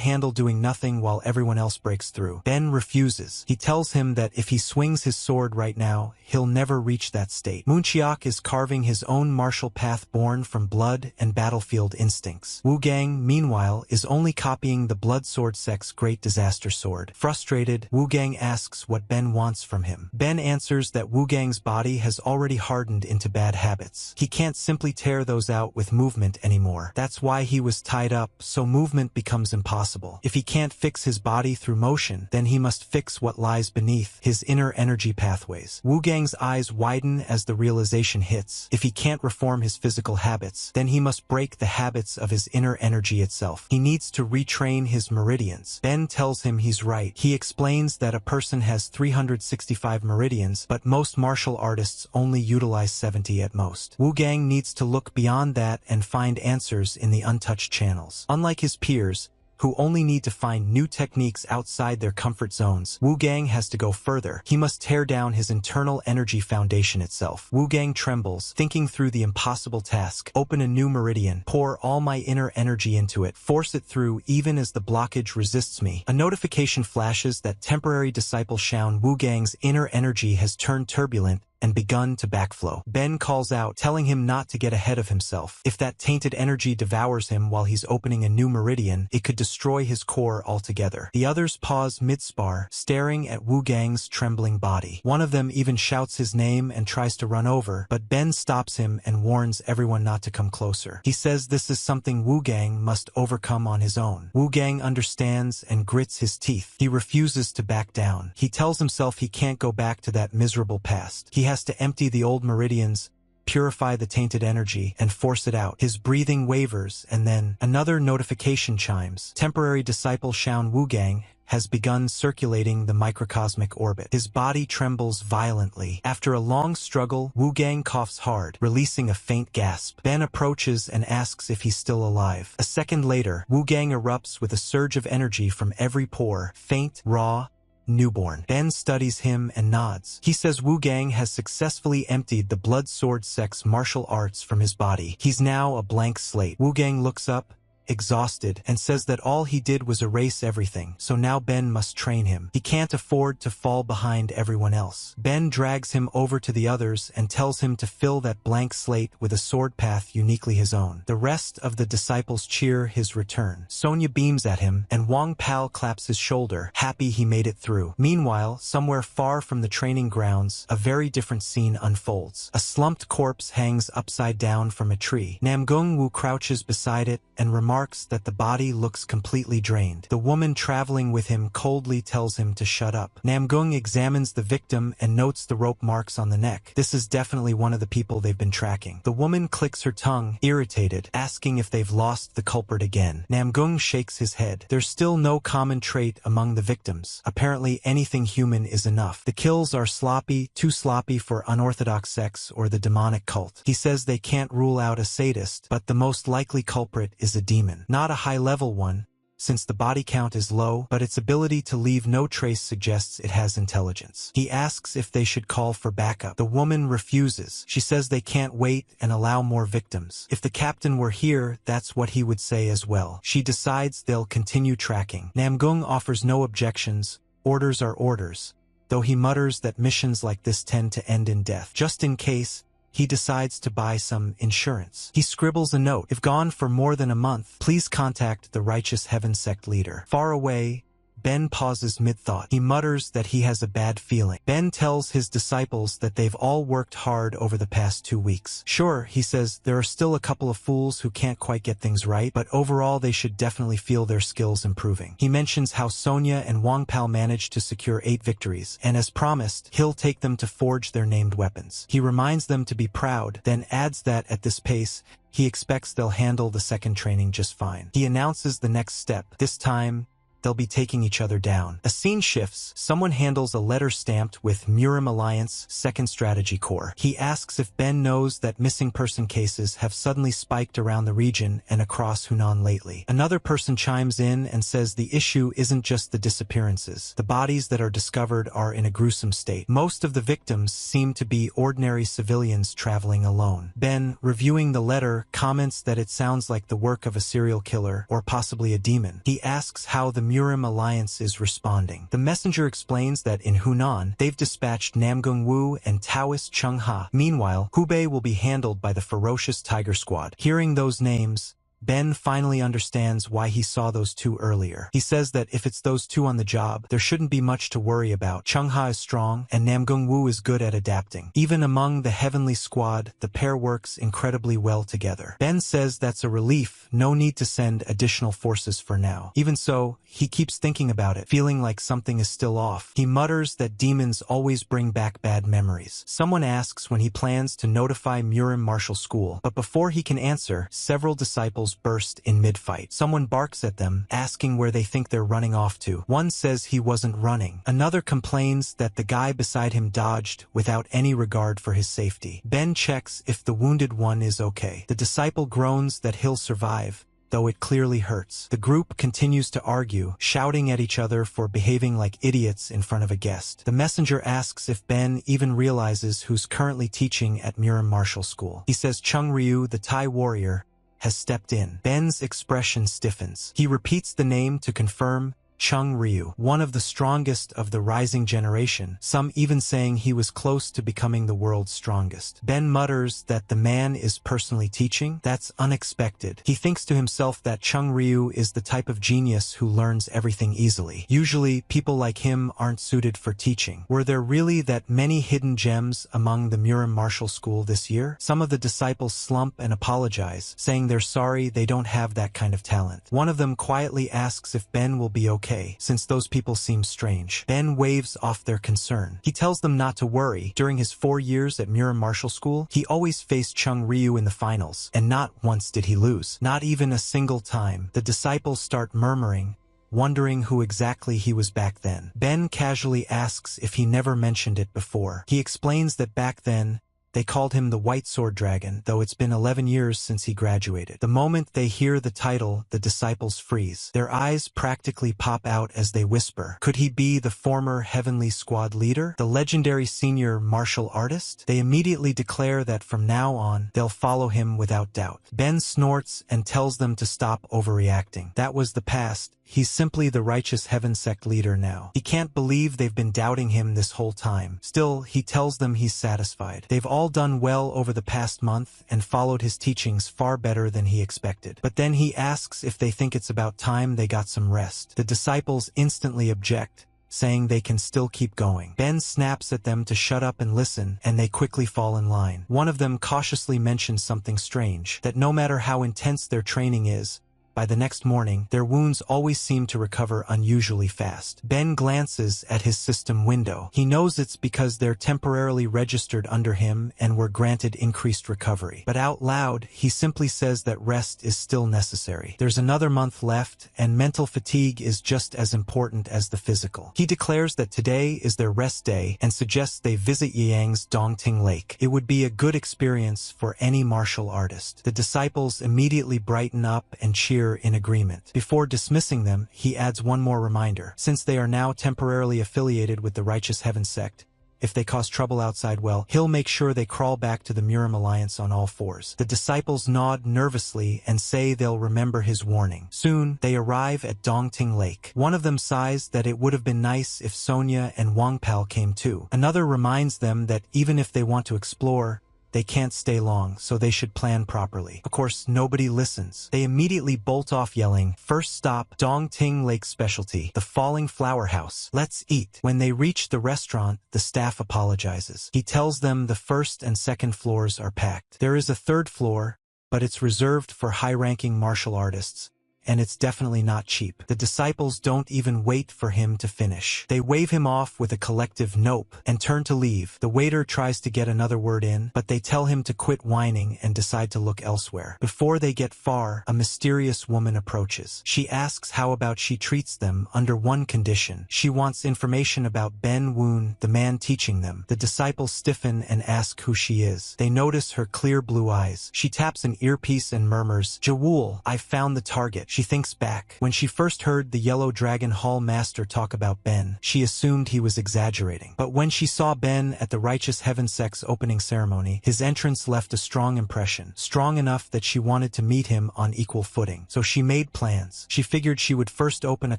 handle doing nothing while everyone else breaks through. Ben refuses. He tells him that if he swings his sword right now, he'll never reach that state. Munchiak is carving his own martial path born from blood and battlefield instincts. Gang, meanwhile, is only copying the blood sword sect's great disaster sword. sword. Frustrated, Wu Gang asks what Ben wants from him. Ben answers that Wu Gang's body has already hardened into bad habits. He can't simply tear those out with movement anymore. That's why he was tied up, so movement becomes impossible. If he can't fix his body through motion, then he must fix what lies beneath, his inner energy pathways. Wu Gang's eyes widen as the realization hits. If he can't reform his physical habits, then he must break the habits of his inner energy itself. He needs to retrain his meridians. Ben tells him he's right. He explains that a person has 365 meridians, but most martial artists only utilize 70 at most. Wu Gang needs to look beyond that and find answers in the untouched channels. Unlike his peers, who only need to find new techniques outside their comfort zones, Wu Gang has to go further. He must tear down his internal energy foundation itself. Wu Gang trembles, thinking through the impossible task. Open a new meridian, pour all my inner energy into it, force it through even as the blockage resists me. A notification flashes that temporary disciple Shaun Wu Gang's inner energy has turned turbulent and begun to backflow. Ben calls out, telling him not to get ahead of himself. If that tainted energy devours him while he's opening a new meridian, it could destroy his core altogether. The others pause mid-spar, staring at Wu Gang's trembling body. One of them even shouts his name and tries to run over, but Ben stops him and warns everyone not to come closer. He says this is something Wu Gang must overcome on his own. Wu Gang understands and grits his teeth. He refuses to back down. He tells himself he can't go back to that miserable past. He has to empty the old meridians, purify the tainted energy, and force it out. His breathing wavers, and then another notification chimes. Temporary disciple Shaun Wu Gang has begun circulating the microcosmic orbit. His body trembles violently. After a long struggle, Wu Gang coughs hard, releasing a faint gasp. Ben approaches and asks if he's still alive. A second later, Wu Gang erupts with a surge of energy from every pore, faint, raw, newborn. Ben studies him and nods. He says Wu Gang has successfully emptied the blood sword sex martial arts from his body. He's now a blank slate. Wu Gang looks up, exhausted, and says that all he did was erase everything, so now Ben must train him. He can't afford to fall behind everyone else. Ben drags him over to the others and tells him to fill that blank slate with a sword path uniquely his own. The rest of the disciples cheer his return. Sonya beams at him, and Wang Pal claps his shoulder, happy he made it through. Meanwhile, somewhere far from the training grounds, a very different scene unfolds. A slumped corpse hangs upside down from a tree. Namgung Wu crouches beside it and remarks that the body looks completely drained. The woman traveling with him coldly tells him to shut up. Namgung examines the victim and notes the rope marks on the neck. This is definitely one of the people they've been tracking. The woman clicks her tongue, irritated, asking if they've lost the culprit again. Namgung shakes his head. There's still no common trait among the victims. Apparently anything human is enough. The kills are sloppy, too sloppy for unorthodox sex or the demonic cult. He says they can't rule out a sadist, but the most likely culprit is a demon. Not a high-level one, since the body count is low, but its ability to leave no trace suggests it has intelligence. He asks if they should call for backup. The woman refuses. She says they can't wait and allow more victims. If the captain were here, that's what he would say as well. She decides they'll continue tracking. Namgung offers no objections. Orders are orders, though he mutters that missions like this tend to end in death. Just in case, he decides to buy some insurance. He scribbles a note. If gone for more than a month, please contact the Righteous Heaven Sect leader. Far away, Ben pauses mid-thought. He mutters that he has a bad feeling. Ben tells his disciples that they've all worked hard over the past 2 weeks. Sure, he says, there are still a couple of fools who can't quite get things right, but overall they should definitely feel their skills improving. He mentions how Sonya and Wang Pal managed to secure 8 victories, and as promised, he'll take them to forge their named weapons. He reminds them to be proud, then adds that at this pace, he expects they'll handle the second training just fine. He announces the next step. This time, they'll be taking each other down. A scene shifts. Someone handles a letter stamped with Murim Alliance 2nd Strategy Corps. He asks if Ben knows that missing person cases have suddenly spiked around the region and across Hunan lately. Another person chimes in and says the issue isn't just the disappearances. The bodies that are discovered are in a gruesome state. Most of the victims seem to be ordinary civilians traveling alone. Ben, reviewing the letter, comments that it sounds like the work of a serial killer or possibly a demon. He asks how the Murim Alliance is responding. The messenger explains that in Hunan, they've dispatched Namgung Wu and Taoist Chung Ha. Meanwhile, Hubei will be handled by the ferocious Tiger Squad. Hearing those names, Ben finally understands why he saw those two earlier. He says that if it's those two on the job, there shouldn't be much to worry about. Chung-ha is strong, and Nam-gung-woo is good at adapting. Even among the heavenly squad, the pair works incredibly well together. Ben says that's a relief, no need to send additional forces for now. Even so, he keeps thinking about it, feeling like something is still off. He mutters that demons always bring back bad memories. Someone asks when he plans to notify Murim Martial School, but before he can answer, several disciples burst in mid-fight. Someone barks at them, asking where they think they're running off to. One says he wasn't running. Another complains that the guy beside him dodged without any regard for his safety. Ben checks if the wounded one is okay. The disciple groans that he'll survive, though it clearly hurts. The group continues to argue, shouting at each other for behaving like idiots in front of a guest. The messenger asks if Ben even realizes who's currently teaching at Murim Martial School. He says Chung Ryu, the Thai warrior, has stepped in. Ben's expression stiffens. He repeats the name to confirm Chung Ryu, one of the strongest of the rising generation, some even saying he was close to becoming the world's strongest. Ben mutters that the man is personally teaching. That's unexpected. He thinks to himself that Chung Ryu is the type of genius who learns everything easily. Usually, people like him aren't suited for teaching. Were there really that many hidden gems among the Murim Martial School this year? Some of the disciples slump and apologize, saying they're sorry they don't have that kind of talent. One of them quietly asks if Ben will be okay, since those people seem strange. Ben waves off their concern. He tells them not to worry. During his 4 years at Murim Martial School, he always faced Chung Ryu in the finals, and not once did he lose. Not even a single time. The disciples start murmuring, wondering who exactly he was back then. Ben casually asks if he never mentioned it before. He explains that back then, they called him the White Sword Dragon, though it's been 11 years since he graduated. The moment they hear the title, the disciples freeze. Their eyes practically pop out as they whisper, could he be the former Heavenly Squad leader? The legendary senior martial artist? They immediately declare that from now on, they'll follow him without doubt. Ben snorts and tells them to stop overreacting. That was the past. He's simply the righteous heaven sect leader now. He can't believe they've been doubting him this whole time. Still, he tells them he's satisfied. They've all done well over the past month and followed his teachings far better than he expected. But then he asks if they think it's about time they got some rest. The disciples instantly object, saying they can still keep going. Ben snaps at them to shut up and listen, and they quickly fall in line. One of them cautiously mentions something strange, that no matter how intense their training is, by the next morning, their wounds always seem to recover unusually fast. Ben glances at his system window. He knows it's because they're temporarily registered under him and were granted increased recovery. But out loud, he simply says that rest is still necessary. There's another month left, and mental fatigue is just as important as the physical. He declares that today is their rest day and suggests they visit Yang's Dongting Lake. It would be a good experience for any martial artist. The disciples immediately brighten up and cheer in agreement. Before dismissing them, he adds one more reminder. Since they are now temporarily affiliated with the Righteous Heaven sect, if they cause trouble outside, well, he'll make sure they crawl back to the Murim Alliance on all fours. The disciples nod nervously and say they'll remember his warning. Soon, they arrive at Dongting Lake. One of them sighs that it would have been nice if Sonia and Wangpal came too. Another reminds them that even if they want to explore, they can't stay long, so they should plan properly. Of course, nobody listens. They immediately bolt off yelling, first stop, Dongting Lake specialty, the Falling Flower House. Let's eat. When they reach the restaurant, the staff apologizes. He tells them the first and second floors are packed. There is a third floor, but it's reserved for high-ranking martial artists, and it's definitely not cheap. The disciples don't even wait for him to finish. They wave him off with a collective nope and turn to leave. The waiter tries to get another word in, but they tell him to quit whining and decide to look elsewhere. Before they get far, a mysterious woman approaches. She asks how about she treats them under one condition. She wants information about Ben Woon, the man teaching them. The disciples stiffen and ask who she is. They notice her clear blue eyes. She taps an earpiece and murmurs, Jawul, I've found the target. She thinks back. When she first heard the Yellow Dragon Hall Master talk about Ben, she assumed he was exaggerating. But when she saw Ben at the Righteous Heaven Sect's opening ceremony, his entrance left a strong impression, strong enough that she wanted to meet him on equal footing. So she made plans. She figured she would first open a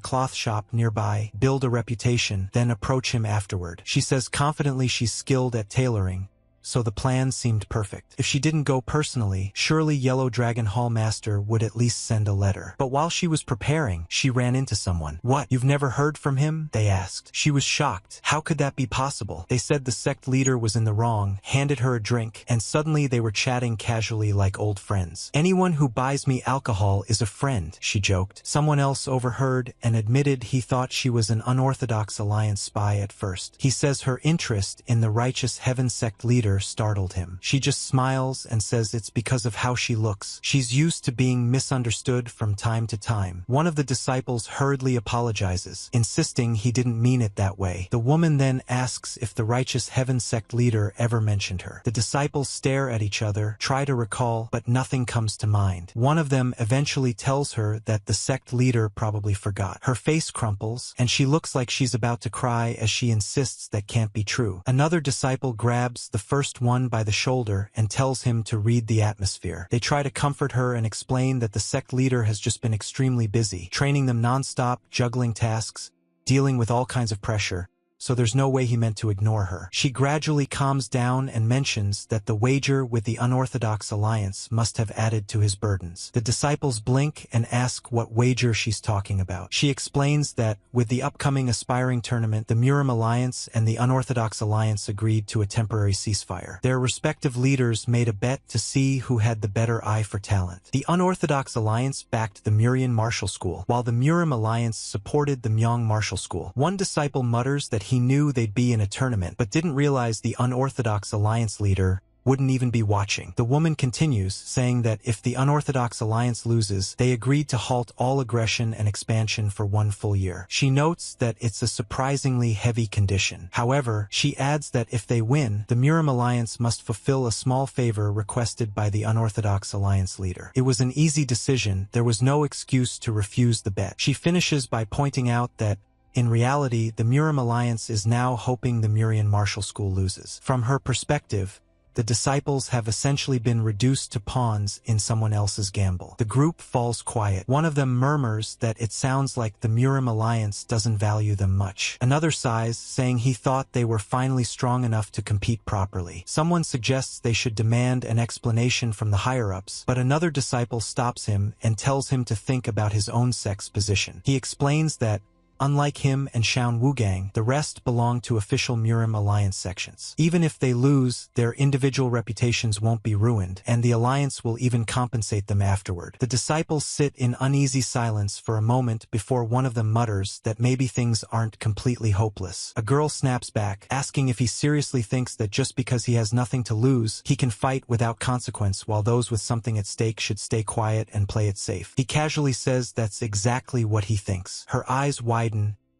cloth shop nearby, build a reputation, then approach him afterward. She says confidently she's skilled at tailoring, so the plan seemed perfect. If she didn't go personally, surely Yellow Dragon Hall Master would at least send a letter. But while she was preparing, she ran into someone. "What, you've never heard from him?" they asked. She was shocked. How could that be possible? They said the sect leader was in the wrong, handed her a drink, and suddenly they were chatting casually like old friends. "Anyone who buys me alcohol is a friend," she joked. Someone else overheard and admitted he thought she was an unorthodox alliance spy at first. He says her interest in the righteous heaven sect leader startled him. She just smiles and says it's because of how she looks. She's used to being misunderstood from time to time. One of the disciples hurriedly apologizes, insisting he didn't mean it that way. The woman then asks if the righteous heaven sect leader ever mentioned her. The disciples stare at each other, try to recall, but nothing comes to mind. One of them eventually tells her that the sect leader probably forgot. Her face crumples, and she looks like she's about to cry as she insists that can't be true. Another disciple grabs the first one by the shoulder and tells him to read the atmosphere. They try to comfort her and explain that the sect leader has just been extremely busy, training them non-stop, juggling tasks, dealing with all kinds of pressure, so there's no way he meant to ignore her. She gradually calms down and mentions that the wager with the unorthodox alliance must have added to his burdens. The disciples blink and ask what wager she's talking about. She explains that, with the upcoming aspiring tournament, the Murim Alliance and the Unorthodox Alliance agreed to a temporary ceasefire. Their respective leaders made a bet to see who had the better eye for talent. The Unorthodox Alliance backed the Murian Martial School, while the Murim Alliance supported the Myong Martial School. One disciple mutters that he knew they'd be in a tournament, but didn't realize the Unorthodox Alliance leader wouldn't even be watching. The woman continues, saying that if the Unorthodox Alliance loses, they agreed to halt all aggression and expansion for 1 full year. She notes that it's a surprisingly heavy condition. However, she adds that if they win, the Murim Alliance must fulfill a small favor requested by the Unorthodox Alliance leader. It was an easy decision. There was no excuse to refuse the bet. She finishes by pointing out that in reality, the Murim Alliance is now hoping the Murian Martial School loses. From her perspective, the disciples have essentially been reduced to pawns in someone else's gamble. The group falls quiet. One of them murmurs that it sounds like the Murim Alliance doesn't value them much. Another sighs, saying he thought they were finally strong enough to compete properly. Someone suggests they should demand an explanation from the higher-ups, but another disciple stops him and tells him to think about his own sect's position. He explains that unlike him and Shaun Wugang, the rest belong to official Murim Alliance sections. Even if they lose, their individual reputations won't be ruined, and the Alliance will even compensate them afterward. The disciples sit in uneasy silence for a moment before one of them mutters that maybe things aren't completely hopeless. A girl snaps back, asking if he seriously thinks that just because he has nothing to lose, he can fight without consequence while those with something at stake should stay quiet and play it safe. He casually says that's exactly what he thinks. Her eyes widen,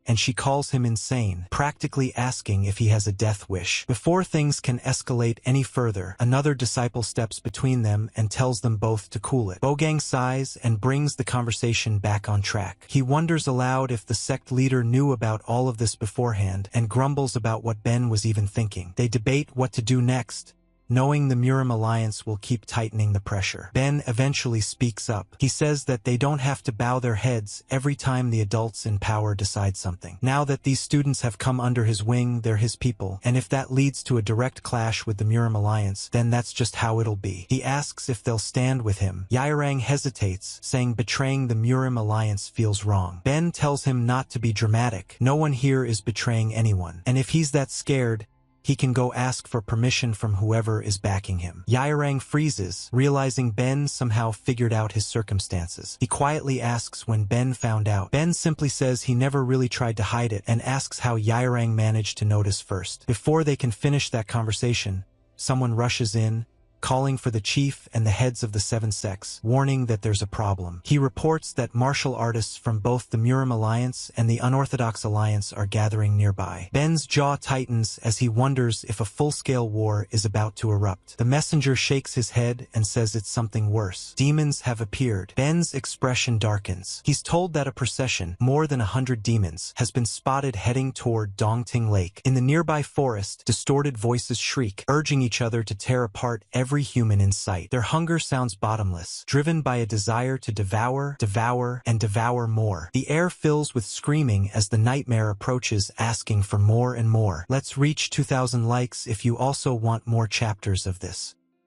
and she calls him insane, practically asking if he has a death wish. Before things can escalate any further, another disciple steps between them and tells them both to cool it. Bogang sighs and brings the conversation back on track. He wonders aloud if the sect leader knew about all of this beforehand and grumbles about what Ben was even thinking. They debate what to do next, knowing the Murim Alliance will keep tightening the pressure. Ben eventually speaks up. He says that they don't have to bow their heads every time the adults in power decide something. Now that these students have come under his wing, they're his people, and if that leads to a direct clash with the Murim Alliance, then that's just how it'll be. He asks if they'll stand with him. Yairang hesitates, saying betraying the Murim Alliance feels wrong. Ben tells him not to be dramatic. No one here is betraying anyone, and if he's that scared, he can go ask for permission from whoever is backing him. Yairang freezes, realizing Ben somehow figured out his circumstances. He quietly asks when Ben found out. Ben simply says he never really tried to hide it and asks how Yairang managed to notice first. Before they can finish that conversation, someone rushes in, calling for the chief and the heads of the 7 sects, warning that there's a problem. He reports that martial artists from both the Murim Alliance and the Unorthodox Alliance are gathering nearby. Ben's jaw tightens as he wonders if a full-scale war is about to erupt. The messenger shakes his head and says it's something worse. Demons have appeared. Ben's expression darkens. He's told that a procession, more than 100 demons, has been spotted heading toward Dongting Lake. In the nearby forest, distorted voices shriek, urging each other to tear apart every every human in sight. Their hunger sounds bottomless, driven by a desire to devour, and devour more. The air fills with screaming as the nightmare approaches, asking for more and more. Let's reach 2,000 likes if you also want more chapters of this.